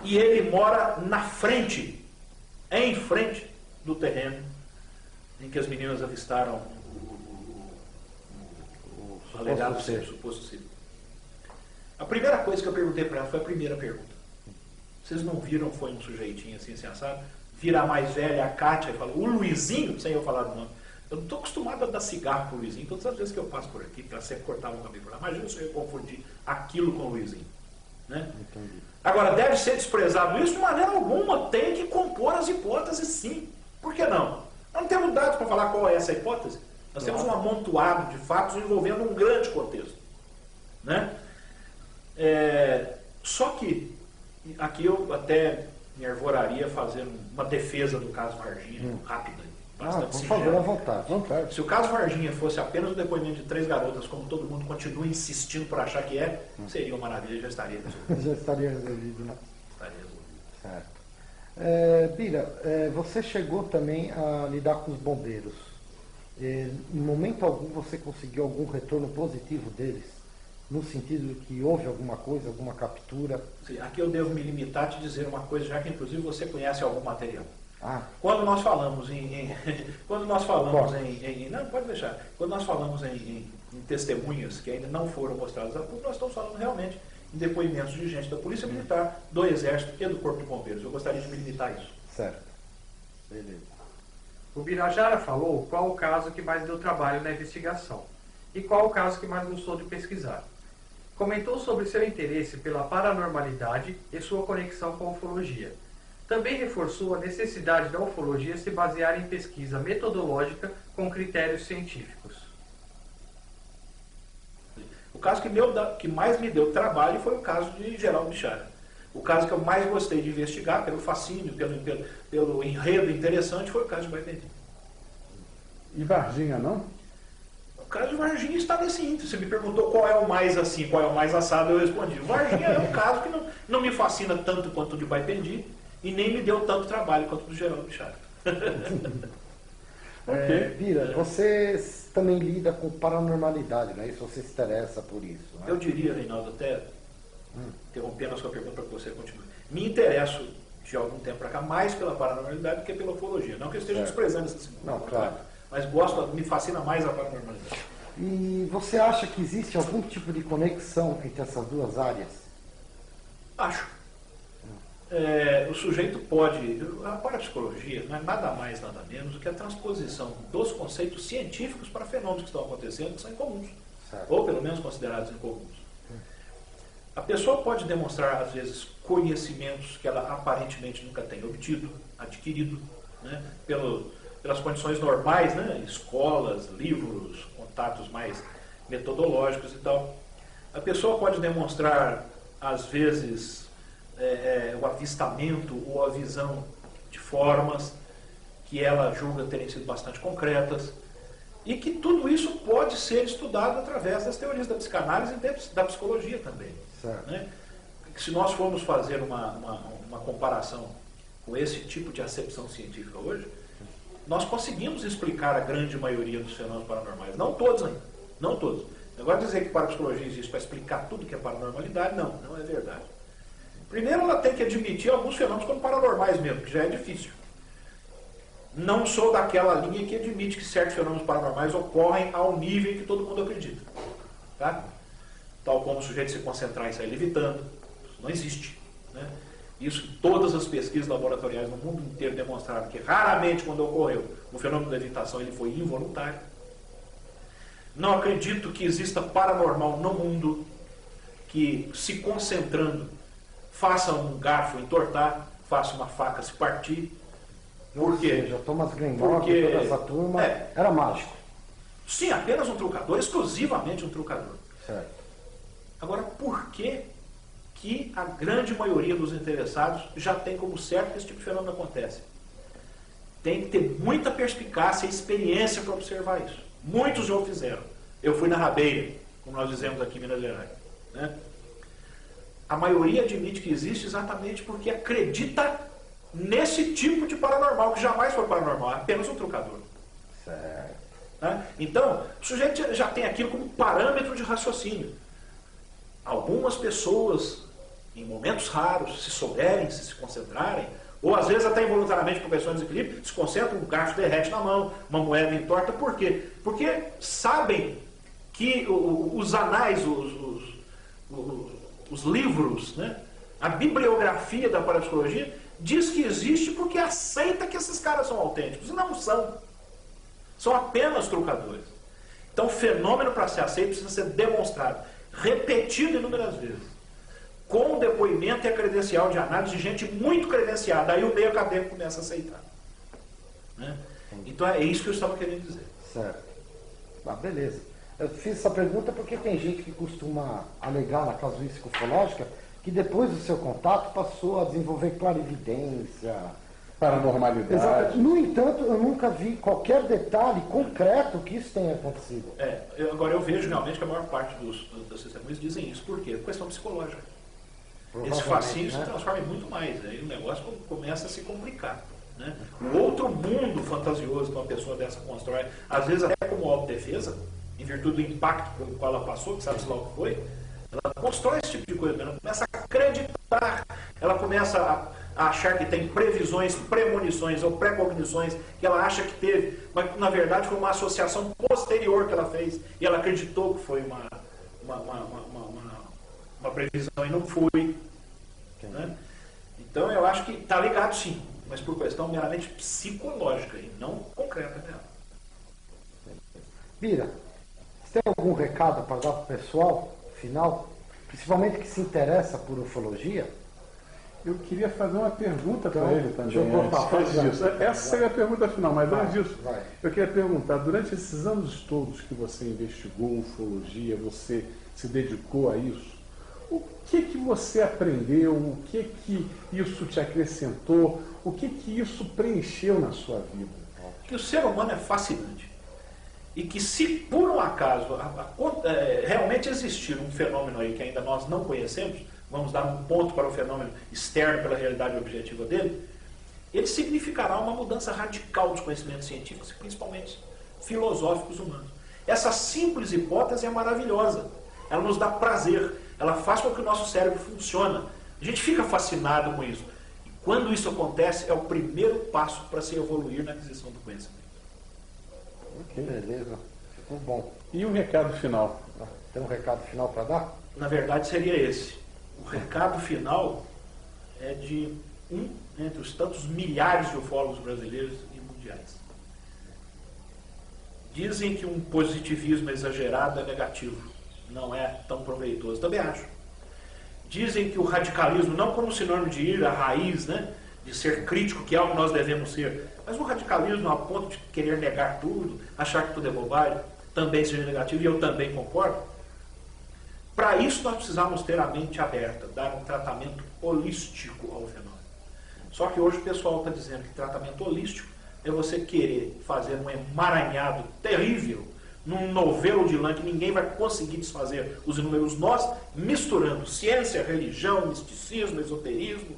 E ele mora na frente, em frente do terreno em que as meninas avistaram o alegado ser, suposto ser. A primeira coisa que eu perguntei para ela foi a primeira pergunta. Vocês não viram, foi um sujeitinho assim, assado? Vira a mais velha, a Kátia, e fala: o Luizinho, sem eu falar do nome. Eu não estou acostumado a dar cigarro pro Luizinho, todas as vezes que eu passo por aqui, porque ela sempre cortava o cabelo por lá. Imagina se eu ia confundir aquilo com o Luizinho. Né? Entendi. Agora, deve ser desprezado isso? De maneira alguma, tem que compor as hipóteses, sim. Por que não? Nós não temos dados para falar qual é essa hipótese. Nós temos um amontoado de fatos envolvendo um grande contexto. Né? Só que, aqui eu até me arvoraria fazer uma defesa do caso Varginha, rápida. bastante por singelo. favor, à vontade. Vontade. Se o caso Varginha fosse apenas o depoimento de 3 garotas, como todo mundo continua insistindo por achar que é, seria uma maravilha, já estaria resolvido. Já estaria resolvido, né? Estaria resolvido. Certo. Bira, você chegou também a lidar com os bombeiros. Em momento algum você conseguiu algum retorno positivo deles? No sentido de que houve alguma coisa, alguma captura? Sim, aqui eu devo me limitar a te dizer uma coisa, já que inclusive você conhece algum material. Ah, Quando nós falamos quando nós falamos Pode. não, pode deixar. Quando nós falamos em testemunhas que ainda não foram mostradas a público, nós estamos falando realmente em depoimentos de gente da Polícia Militar, do Exército e do Corpo de Bombeiros. Eu gostaria de me limitar a isso. certo. Beleza. O Birajara falou qual o caso que mais deu trabalho na investigação e qual o caso que mais gostou de pesquisar. Comentou sobre seu interesse pela paranormalidade e sua conexão com a ufologia. Também reforçou a necessidade da ufologia se basear em pesquisa metodológica com critérios científicos. O caso que mais me deu trabalho foi o caso de Geraldo Bichara. O caso que eu mais gostei de investigar, pelo fascínio, pelo enredo interessante, foi o caso de Baipendi. E Varginha, não? O caso de Varginha está nesse índice. Você me perguntou qual é o mais assim, qual é o mais assado, eu respondi. Varginha é um caso que não me fascina tanto quanto o de Baipendi e nem me deu tanto trabalho quanto o do Geraldo Bichara. Bira, você também lida com paranormalidade, né? Isso você se interessa por isso, né? Eu diria, Reinaldo, até interrompendo a sua pergunta para que você continue. Me interesso de algum tempo para cá mais pela paranormalidade do que pela ufologia. Não que eu esteja desprezando essa segunda. Não, claro. Mas me fascina mais a paranormalidade. E você acha que existe algum tipo de conexão entre essas duas áreas? Acho. O sujeito pode... A parapsicologia não é nada mais, nada menos do que a transposição dos conceitos científicos para fenômenos que estão acontecendo que são incomuns. Certo. Ou pelo menos considerados incomuns. A pessoa pode demonstrar, às vezes, conhecimentos que ela aparentemente nunca tem obtido, adquirido, né, pelas condições normais, né, escolas, livros, contatos mais metodológicos e tal. A pessoa pode demonstrar, às vezes, o avistamento ou a visão de formas que ela julga terem sido bastante concretas, e que tudo isso pode ser estudado através das teorias da psicanálise e da psicologia também. Né? Se nós formos fazer uma comparação com esse tipo de acepção científica hoje, nós conseguimos explicar a grande maioria dos fenômenos paranormais. Não todos ainda, não todos. Agora dizer que parapsicologia existe para explicar tudo que é paranormalidade, não é verdade. Primeiro ela tem que admitir alguns fenômenos como paranormais mesmo, que já é difícil. Não sou daquela linha que admite que certos fenômenos paranormais ocorrem ao nível em que todo mundo acredita. Tá? Tal como o sujeito se concentrar e sair levitando. Isso não existe. Né? Isso todas as pesquisas laboratoriais no mundo inteiro demonstraram que raramente quando ocorreu o fenômeno da levitação ele foi involuntário. Não acredito que exista paranormal no mundo que, se concentrando, faça um garfo entortar, faça uma faca se partir. Por quê? Ou seja, Thomas Greenberg, toda essa turma, era mágico. Sim, apenas um trucador, exclusivamente um trucador. Certo. Agora, por que a grande maioria dos interessados já tem como certo que esse tipo de fenômeno acontece? Tem que ter muita perspicácia e experiência para observar isso. Muitos já o fizeram. Eu fui na rabeira, como nós dizemos aqui em Minas Gerais. Né? A maioria admite que existe exatamente porque acredita nesse tipo de paranormal, que jamais foi paranormal, é apenas um trucador. Certo. Né? Então, o sujeito já tem aquilo como parâmetro de raciocínio. Algumas pessoas, em momentos raros, se souberem, se concentrarem, ou às vezes até involuntariamente por questões de desequilíbrio, se concentram, um garfo derrete na mão, uma moeda entorta. Por quê? Porque sabem que os anais, os livros, né, a bibliografia da parapsicologia diz que existe porque aceita que esses caras são autênticos. E não são. São apenas trucadores. Então o fenômeno, para ser aceito, precisa ser demonstrado, repetido inúmeras vezes, com depoimento e a credencial de análise de gente muito credenciada. Aí o meio acadêmico começa a aceitar. Né? Então é isso que eu estava querendo dizer. Certo. Beleza. Eu fiz essa pergunta porque tem gente que costuma alegar na casuística ufológica que depois do seu contato passou a desenvolver clarividência, paranormalidade. Exato. No entanto, eu nunca vi qualquer detalhe concreto que isso tenha acontecido. Agora eu vejo realmente que a maior parte das testemunhas dizem isso. Por quê? Por questão psicológica. Esse fascínio se transforma em muito mais. Aí o negócio começa a se complicar. Né? O outro mundo fantasioso que uma pessoa dessa constrói, às vezes até como autodefesa, em virtude do impacto pelo qual ela passou, que sabe-se lá o que foi, ela constrói esse tipo de coisa. Ela começa a acreditar, ela começa a achar que tem previsões, premonições ou precognições que ela acha que teve, mas que na verdade foi uma associação posterior que ela fez e ela acreditou que foi uma previsão e não foi. Né? Então eu acho que está ligado sim, mas por questão meramente psicológica e não concreta dela. Bira, você tem algum recado para dar para o pessoal, final? Principalmente que se interessa por ufologia? Eu queria fazer uma pergunta Então, para ele também. deixa eu botar, Antes disso. Essa seria a pergunta final, mas antes disso, vai. eu queria perguntar, durante esses anos todos que você investigou ufologia, você se dedicou a isso, o que você aprendeu, o que isso te acrescentou, o que isso preencheu na sua vida? Que o ser humano é fascinante. E que se por um acaso realmente existir um fenômeno aí que ainda nós não conhecemos, vamos dar um ponto para o fenômeno externo pela realidade objetiva dele, ele significará uma mudança radical dos conhecimentos científicos, principalmente filosóficos humanos. Essa simples hipótese é maravilhosa. Ela nos dá prazer. Ela faz com que o nosso cérebro funcione. A gente fica fascinado com isso. E quando isso acontece, é o primeiro passo para se evoluir na aquisição do conhecimento. Que beleza. Ficou bom. E um recado final? Tem um recado final para dar? Na verdade, seria esse. O recado final é de entre os tantos milhares de ufólogos brasileiros e mundiais. Dizem que um positivismo exagerado é negativo, não é tão proveitoso. Também acho. Dizem que o radicalismo, não como sinônimo de ir à raiz, né, de ser crítico, que é algo que nós devemos ser, mas o radicalismo a ponto de querer negar tudo, achar que tudo é bobagem, também seja negativo, e eu também concordo. Para isso nós precisamos ter a mente aberta, dar um tratamento holístico ao fenômeno. Só que hoje o pessoal está dizendo que tratamento holístico é você querer fazer um emaranhado terrível num novelo de lã que ninguém vai conseguir desfazer os inúmeros nós, misturando ciência, religião, misticismo, esoterismo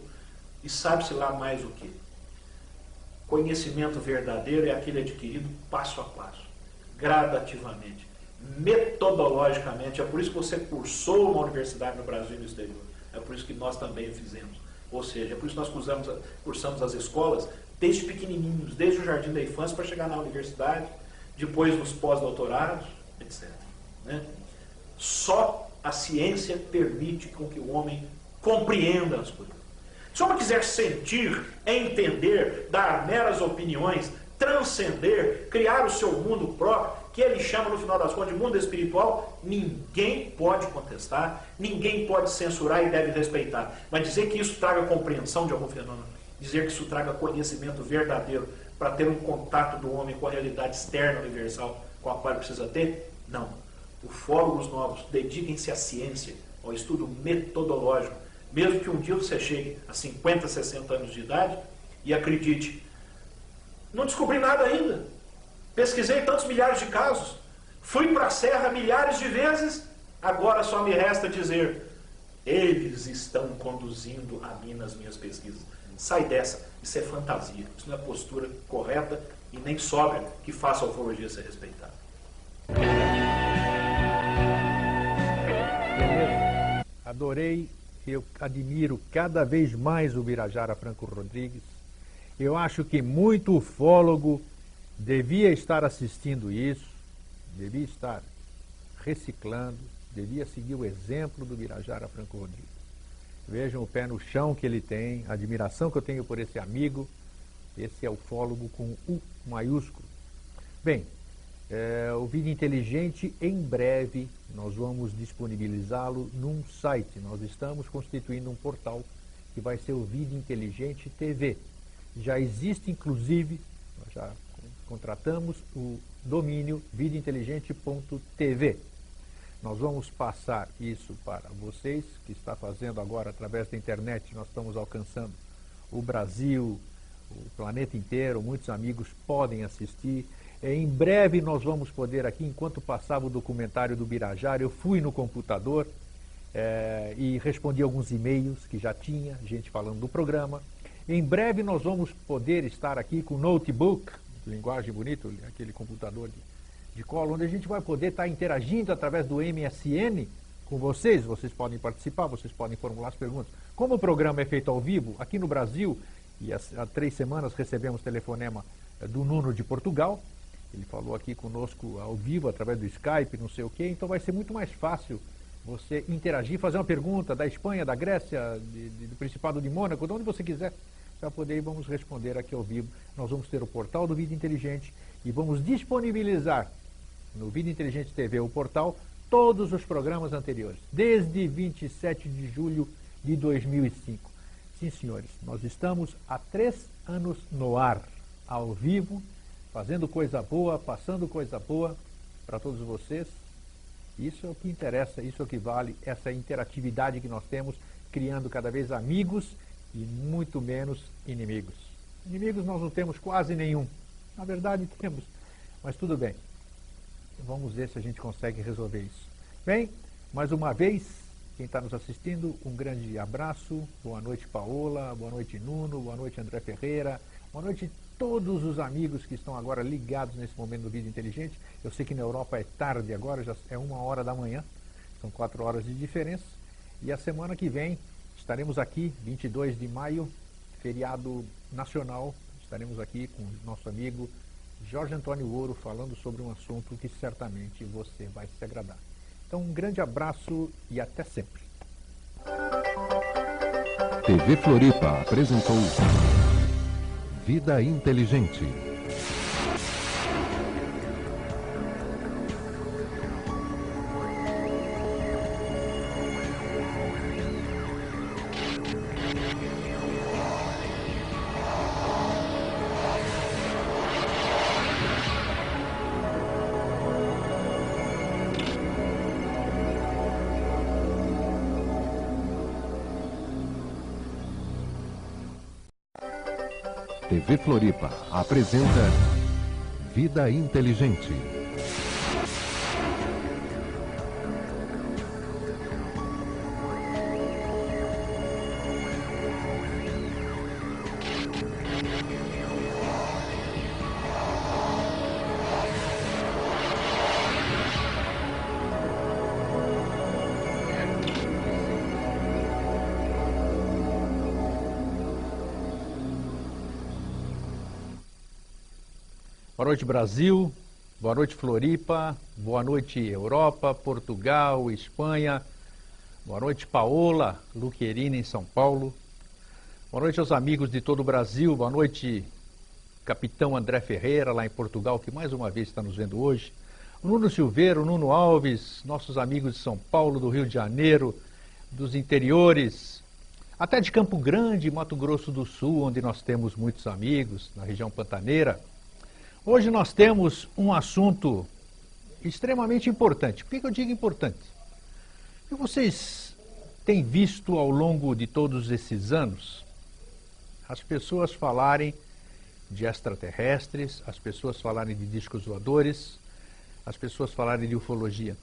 e sabe-se lá mais o que. Conhecimento verdadeiro é aquele adquirido passo a passo, gradativamente, metodologicamente. É por isso que você cursou uma universidade no Brasil e no exterior. É por isso que nós também o fizemos. Ou seja, é por isso que nós cursamos as escolas desde pequenininhos, desde o jardim da infância para chegar na universidade, depois nos pós-doutorados, etc. Né? Só a ciência permite com que o homem compreenda as coisas. Se o homem quiser sentir, entender, dar meras opiniões, transcender, criar o seu mundo próprio, que ele chama no final das contas de mundo espiritual, ninguém pode contestar, ninguém pode censurar e deve respeitar. Mas dizer que isso traga compreensão de algum fenômeno, dizer que isso traga conhecimento verdadeiro para ter um contato do homem com a realidade externa universal com a qual ele precisa ter, não. Ufólogos novos, dediquem-se à ciência, ao estudo metodológico, mesmo que um dia você chegue a 50, 60 anos de idade e acredite, não descobri nada ainda. Pesquisei tantos milhares de casos, fui para a serra milhares de vezes, agora só me resta dizer, eles estão conduzindo a mim nas minhas pesquisas. Sai dessa, isso é fantasia, isso não é postura correta e nem sóbria que faça a ufologia ser respeitada. Adorei, eu admiro cada vez mais o Birajara Franco Rodrigues. Eu acho que muito ufólogo devia estar assistindo isso, devia estar reciclando, devia seguir o exemplo do Birajara Franco Rodrigues. Vejam o pé no chão que ele tem, a admiração que eu tenho por esse amigo. Esse é ufólogo com U maiúsculo. Bem, o Vida Inteligente, em breve, nós vamos disponibilizá-lo num site. Nós estamos constituindo um portal que vai ser o Vida Inteligente TV. Já existe, inclusive, nós já contratamos o domínio vidainteligente.tv. Nós vamos passar isso para vocês, que está fazendo agora através da internet. Nós estamos alcançando o Brasil, o planeta inteiro, muitos amigos podem assistir. Em breve nós vamos poder aqui, enquanto passava o documentário do Birajara, eu fui no computador e respondi alguns e-mails que já tinha, gente falando do programa. Em breve nós vamos poder estar aqui com o notebook, linguagem bonita, aquele computador de colo, onde a gente vai poder estar interagindo através do MSN com vocês. Vocês podem participar, vocês podem formular as perguntas. Como o programa é feito ao vivo, aqui no Brasil, e há 3 semanas recebemos telefonema do Nuno de Portugal, ele falou aqui conosco ao vivo, através do Skype, não sei o quê, então vai ser muito mais fácil você interagir, fazer uma pergunta da Espanha, da Grécia, do Principado de Mônaco, de onde você quiser, para poder e vamos responder aqui ao vivo. Nós vamos ter o portal do Vida Inteligente e vamos disponibilizar no Vida Inteligente TV, o portal, todos os programas anteriores, desde 27 de julho de 2005. Sim, senhores, nós estamos há 3 anos no ar, ao vivo, fazendo coisa boa, passando coisa boa para todos vocês. Isso é o que interessa, isso é o que vale, essa interatividade que nós temos, criando cada vez amigos e muito menos inimigos. Inimigos nós não temos quase nenhum. Na verdade temos, mas tudo bem. Vamos ver se a gente consegue resolver isso. Bem, mais uma vez, quem está nos assistindo, um grande abraço. Boa noite, Paola. Boa noite, Nuno. Boa noite, André Ferreira. Boa noite todos os amigos que estão agora ligados nesse momento do Vida Inteligente. Eu sei que na Europa é tarde agora, já é 1h da manhã, são 4 horas de diferença. E a semana que vem estaremos aqui, 22 de maio, feriado nacional, estaremos aqui com o nosso amigo Jorge Antônio Ouro, falando sobre um assunto que certamente você vai se agradar. Então, um grande abraço e até sempre. TV Floripa apresentou Vida Inteligente. TV Floripa apresenta Vida Inteligente. Boa noite, Brasil. Boa noite, Floripa. Boa noite, Europa, Portugal, Espanha. Boa noite, Paola Luquerini, em São Paulo. Boa noite aos amigos de todo o Brasil. Boa noite, Capitão André Ferreira, lá em Portugal, que mais uma vez está nos vendo hoje. O Nuno Silveira, o Nuno Alves, nossos amigos de São Paulo, do Rio de Janeiro, dos interiores, até de Campo Grande, Mato Grosso do Sul, onde nós temos muitos amigos, na região pantaneira. Hoje nós temos um assunto extremamente importante. Por que eu digo importante? Porque vocês têm visto ao longo de todos esses anos as pessoas falarem de extraterrestres, as pessoas falarem de discos voadores, as pessoas falarem de ufologia.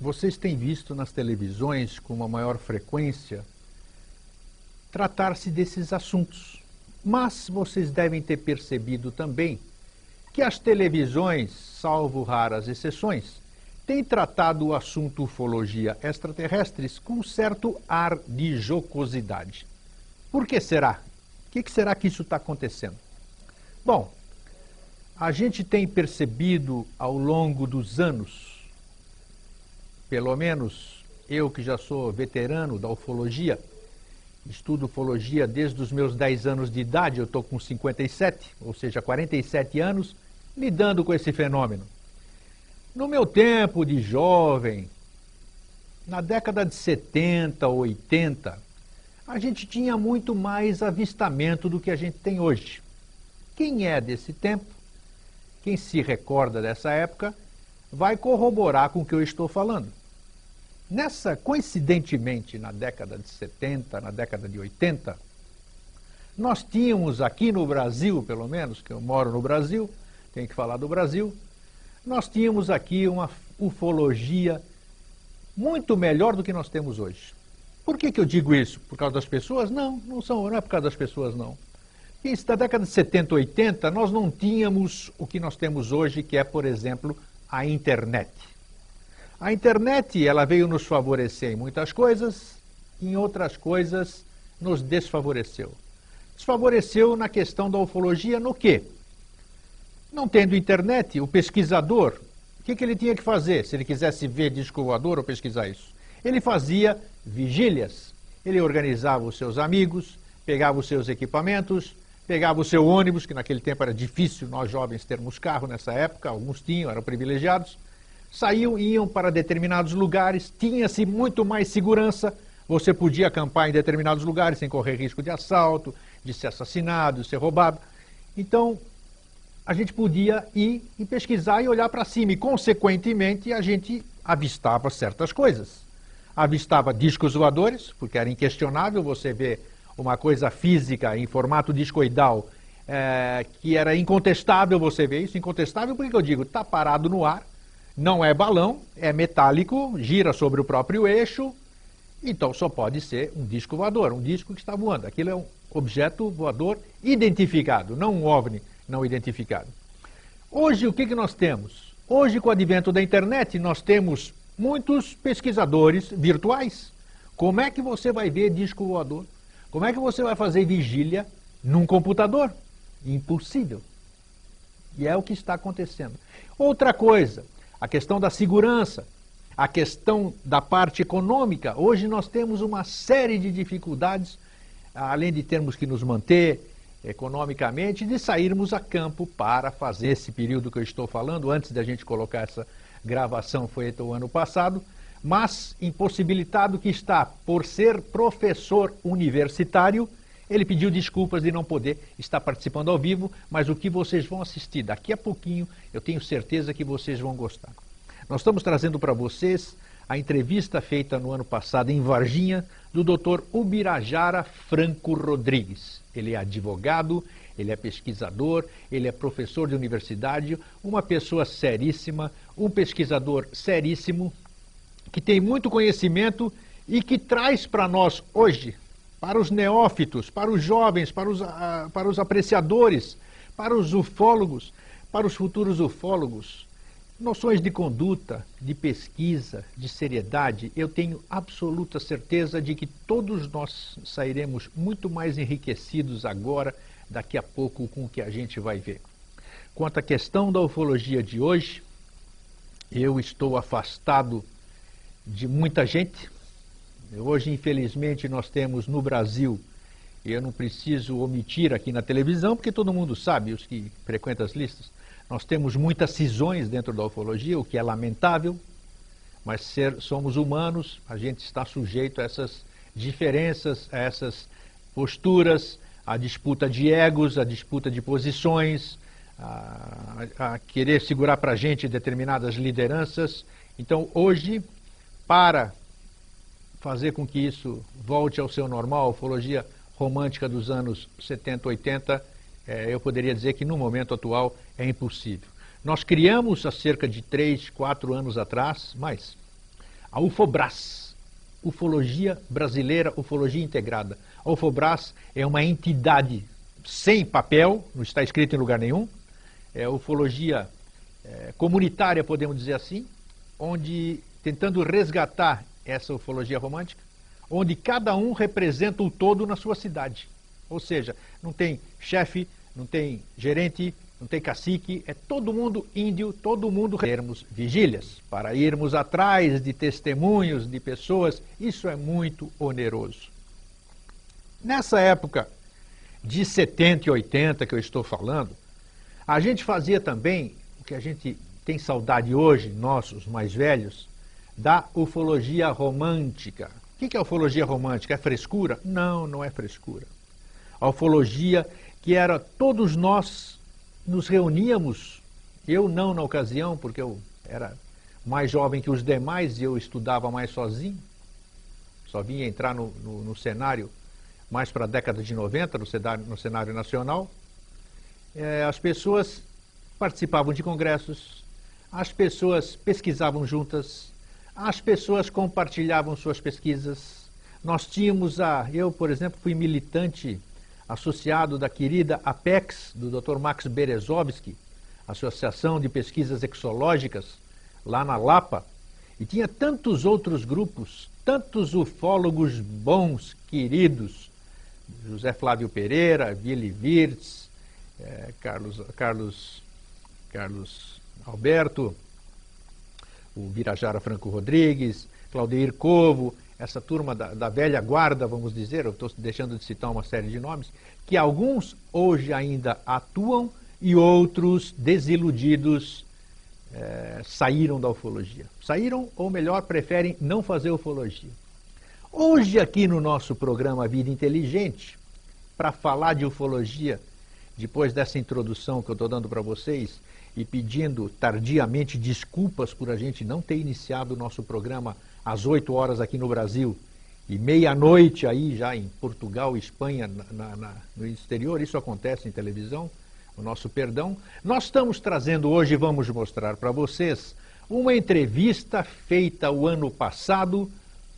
Vocês têm visto nas televisões com uma maior frequência tratar-se desses assuntos. Mas vocês devem ter percebido também que as televisões, salvo raras exceções, têm tratado o assunto ufologia extraterrestres com um certo ar de jocosidade. Por que será? O que será que isso está acontecendo? Bom, a gente tem percebido ao longo dos anos, pelo menos eu que já sou veterano da ufologia, estudo ufologia desde os meus 10 anos de idade, eu estou com 57, ou seja, 47 anos, lidando com esse fenômeno. No meu tempo de jovem, na década de 70, 80, a gente tinha muito mais avistamento do que a gente tem hoje. Quem é desse tempo, quem se recorda dessa época, vai corroborar com o que eu estou falando. Coincidentemente, na década de 70, na década de 80, Nós tínhamos aqui no Brasil, pelo menos, que eu moro no Brasil, tenho que falar do Brasil, nós tínhamos aqui uma ufologia muito melhor do que nós temos hoje. Por que eu digo isso? Por causa das pessoas? Não, não é por causa das pessoas, não. E na década de 70, 80, nós não tínhamos o que nós temos hoje, que é, por exemplo, a internet. A internet, ela veio nos favorecer em muitas coisas, em outras coisas nos desfavoreceu. Desfavoreceu na questão da ufologia no quê? Não tendo internet, o pesquisador, o que ele tinha que fazer se ele quisesse ver disco voador ou pesquisar isso? Ele fazia vigílias. Ele organizava os seus amigos, pegava os seus equipamentos, pegava o seu ônibus, que naquele tempo era difícil nós jovens termos carro nessa época, alguns tinham, eram privilegiados, saíam e iam para determinados lugares, tinha-se muito mais segurança, você podia acampar em determinados lugares sem correr risco de assalto, de ser assassinado, de ser roubado. Então, a gente podia ir e pesquisar e olhar para cima, e consequentemente a gente avistava certas coisas. Avistava discos voadores, porque era inquestionável você ver uma coisa física em formato discoidal, que era incontestável você ver isso. Incontestável porque eu digo, está parado no ar, não é balão, é metálico, gira sobre o próprio eixo, então só pode ser um disco voador, um disco que está voando. Aquilo é um objeto voador identificado, não um OVNI não identificado. Hoje o que nós temos? Hoje, com o advento da internet, nós temos muitos pesquisadores virtuais. Como é que você vai ver disco voador? Como é que você vai fazer vigília num computador? Impossível. E é o que está acontecendo. Outra coisa, a questão da segurança, a questão da parte econômica. Hoje nós temos uma série de dificuldades, além de termos que nos manter economicamente, de sairmos a campo para fazer esse período que eu estou falando, antes da gente colocar essa gravação, foi o ano passado, mas impossibilitado que está por ser professor universitário, ele pediu desculpas de não poder estar participando ao vivo, mas o que vocês vão assistir daqui a pouquinho, eu tenho certeza que vocês vão gostar. Nós estamos trazendo para vocês a entrevista feita no ano passado em Varginha, do Dr. Ubirajara Franco Rodrigues. Ele é advogado, ele é pesquisador, ele é professor de universidade, uma pessoa seríssima, um pesquisador seríssimo, que tem muito conhecimento e que traz para nós hoje, para os neófitos, para os jovens, para os apreciadores, para os ufólogos, para os futuros ufólogos, noções de conduta, de pesquisa, de seriedade. Eu tenho absoluta certeza de que todos nós sairemos muito mais enriquecidos agora, daqui a pouco, com o que a gente vai ver. Quanto à questão da ufologia de hoje, eu estou afastado de muita gente. Hoje, infelizmente, nós temos no Brasil, e eu não preciso omitir aqui na televisão, porque todo mundo sabe, os que frequentam as listas, nós temos muitas cisões dentro da ufologia, o que é lamentável, mas somos humanos, a gente está sujeito a essas diferenças, a essas posturas, a disputa de egos, a disputa de posições, a querer segurar para a gente determinadas lideranças. Então, hoje, para fazer com que isso volte ao seu normal, a ufologia romântica dos anos 70, 80, eu poderia dizer que no momento atual é impossível. Nós criamos há cerca de 3, 4 anos atrás, mais, a UFOBRAS, Ufologia Brasileira, Ufologia Integrada. A UFOBRAS é uma entidade sem papel, não está escrito em lugar nenhum, é ufologia comunitária, podemos dizer assim, onde, tentando resgatar essa ufologia romântica, onde cada um representa o todo na sua cidade. Ou seja, não tem chefe, não tem gerente, não tem cacique, é todo mundo índio, todo mundo termos vigílias, para irmos atrás de testemunhos de pessoas, isso é muito oneroso. Nessa época de 70 e 80 que eu estou falando, a gente fazia também, o que a gente tem saudade hoje, nós, os mais velhos, da ufologia romântica. O que é ufologia romântica? É frescura? Não, não é frescura. A ufologia que era, todos nós nos reuníamos, eu não na ocasião, porque eu era mais jovem que os demais e eu estudava mais sozinho, só vinha entrar no cenário mais para a década de 90, no cenário nacional, as pessoas participavam de congressos, as pessoas pesquisavam juntas, as pessoas compartilhavam suas pesquisas. Nós tínhamos eu, por exemplo, fui militante associado da querida APEX, do Dr. Max Berezovsky, Associação de Pesquisas Exológicas, lá na Lapa, e tinha tantos outros grupos, tantos ufólogos bons, queridos, José Flávio Pereira, Willy Wirtz, Carlos Alberto, o Birajara Franco Rodrigues, Claudeir Covo, essa turma da velha guarda, vamos dizer, eu estou deixando de citar uma série de nomes, que alguns hoje ainda atuam e outros, desiludidos, saíram da ufologia. Saíram, ou melhor, preferem não fazer ufologia. Hoje aqui no nosso programa Vida Inteligente, para falar de ufologia, depois dessa introdução que eu estou dando para vocês, e pedindo tardiamente desculpas por a gente não ter iniciado o nosso programa às 8 horas aqui no Brasil, e meia-noite aí já em Portugal, Espanha, no exterior, isso acontece em televisão, o nosso perdão. Nós estamos trazendo hoje, vamos mostrar para vocês, uma entrevista feita o ano passado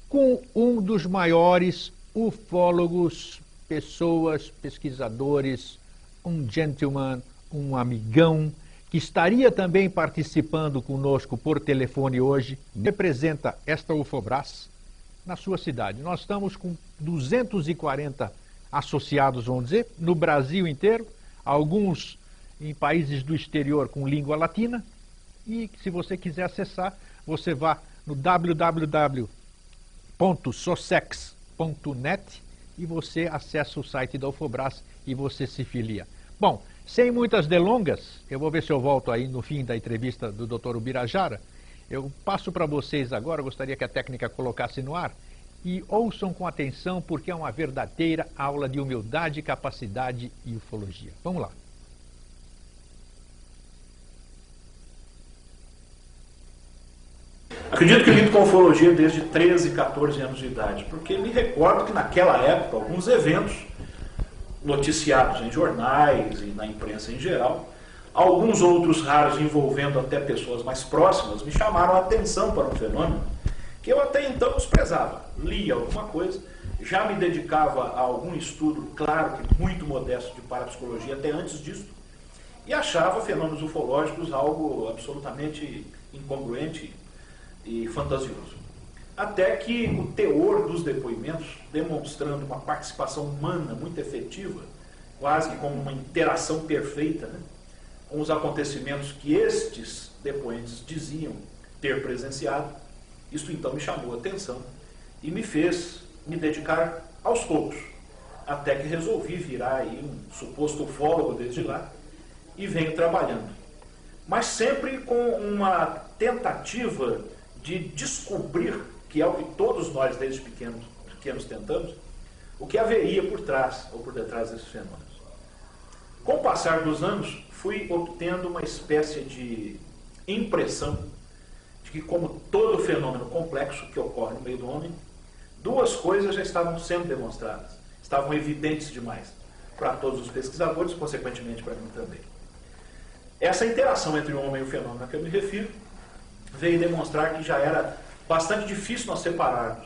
com um dos maiores ufólogos, pessoas, pesquisadores, um gentleman, um amigão, que estaria também participando conosco por telefone hoje, representa esta Ufobras na sua cidade. Nós estamos com 240 associados, vamos dizer, no Brasil inteiro, alguns em países do exterior com língua latina, e se você quiser acessar, você vá no www.sosex.net e você acessa o site da Ufobras e você se filia. Bom, sem muitas delongas, eu vou ver se eu volto aí no fim da entrevista do Dr. Birajara. Eu passo para vocês agora, gostaria que a técnica colocasse no ar, e ouçam com atenção, porque é uma verdadeira aula de humildade, capacidade e ufologia. Vamos lá. Acredito que lido com ufologia desde 13, 14 anos de idade, porque me recordo que naquela época, alguns eventos noticiados em jornais e na imprensa em geral, alguns outros raros envolvendo até pessoas mais próximas, me chamaram a atenção para um fenômeno que eu até então desprezava. Lia alguma coisa, já me dedicava a algum estudo, claro que muito modesto, de parapsicologia até antes disso, e achava fenômenos ufológicos algo absolutamente incongruente e fantasioso. Até que o teor dos depoimentos, demonstrando uma participação humana muito efetiva, quase que como uma interação perfeita, né, com os acontecimentos que estes depoentes diziam ter presenciado, isso então me chamou a atenção e me fez me dedicar aos poucos, até que resolvi virar aí um suposto ufólogo desde lá e venho trabalhando. Mas sempre com uma tentativa de descobrir, que é o que todos nós desde pequenos tentamos, o que haveria por trás ou por detrás desses fenômenos. Com o passar dos anos, fui obtendo uma espécie de impressão de que, como todo fenômeno complexo que ocorre no meio do homem, duas coisas já estavam sendo demonstradas, estavam evidentes demais para todos os pesquisadores, consequentemente para mim também. Essa interação entre o homem e o fenômeno a que eu me refiro veio demonstrar que já era bastante difícil nós separarmos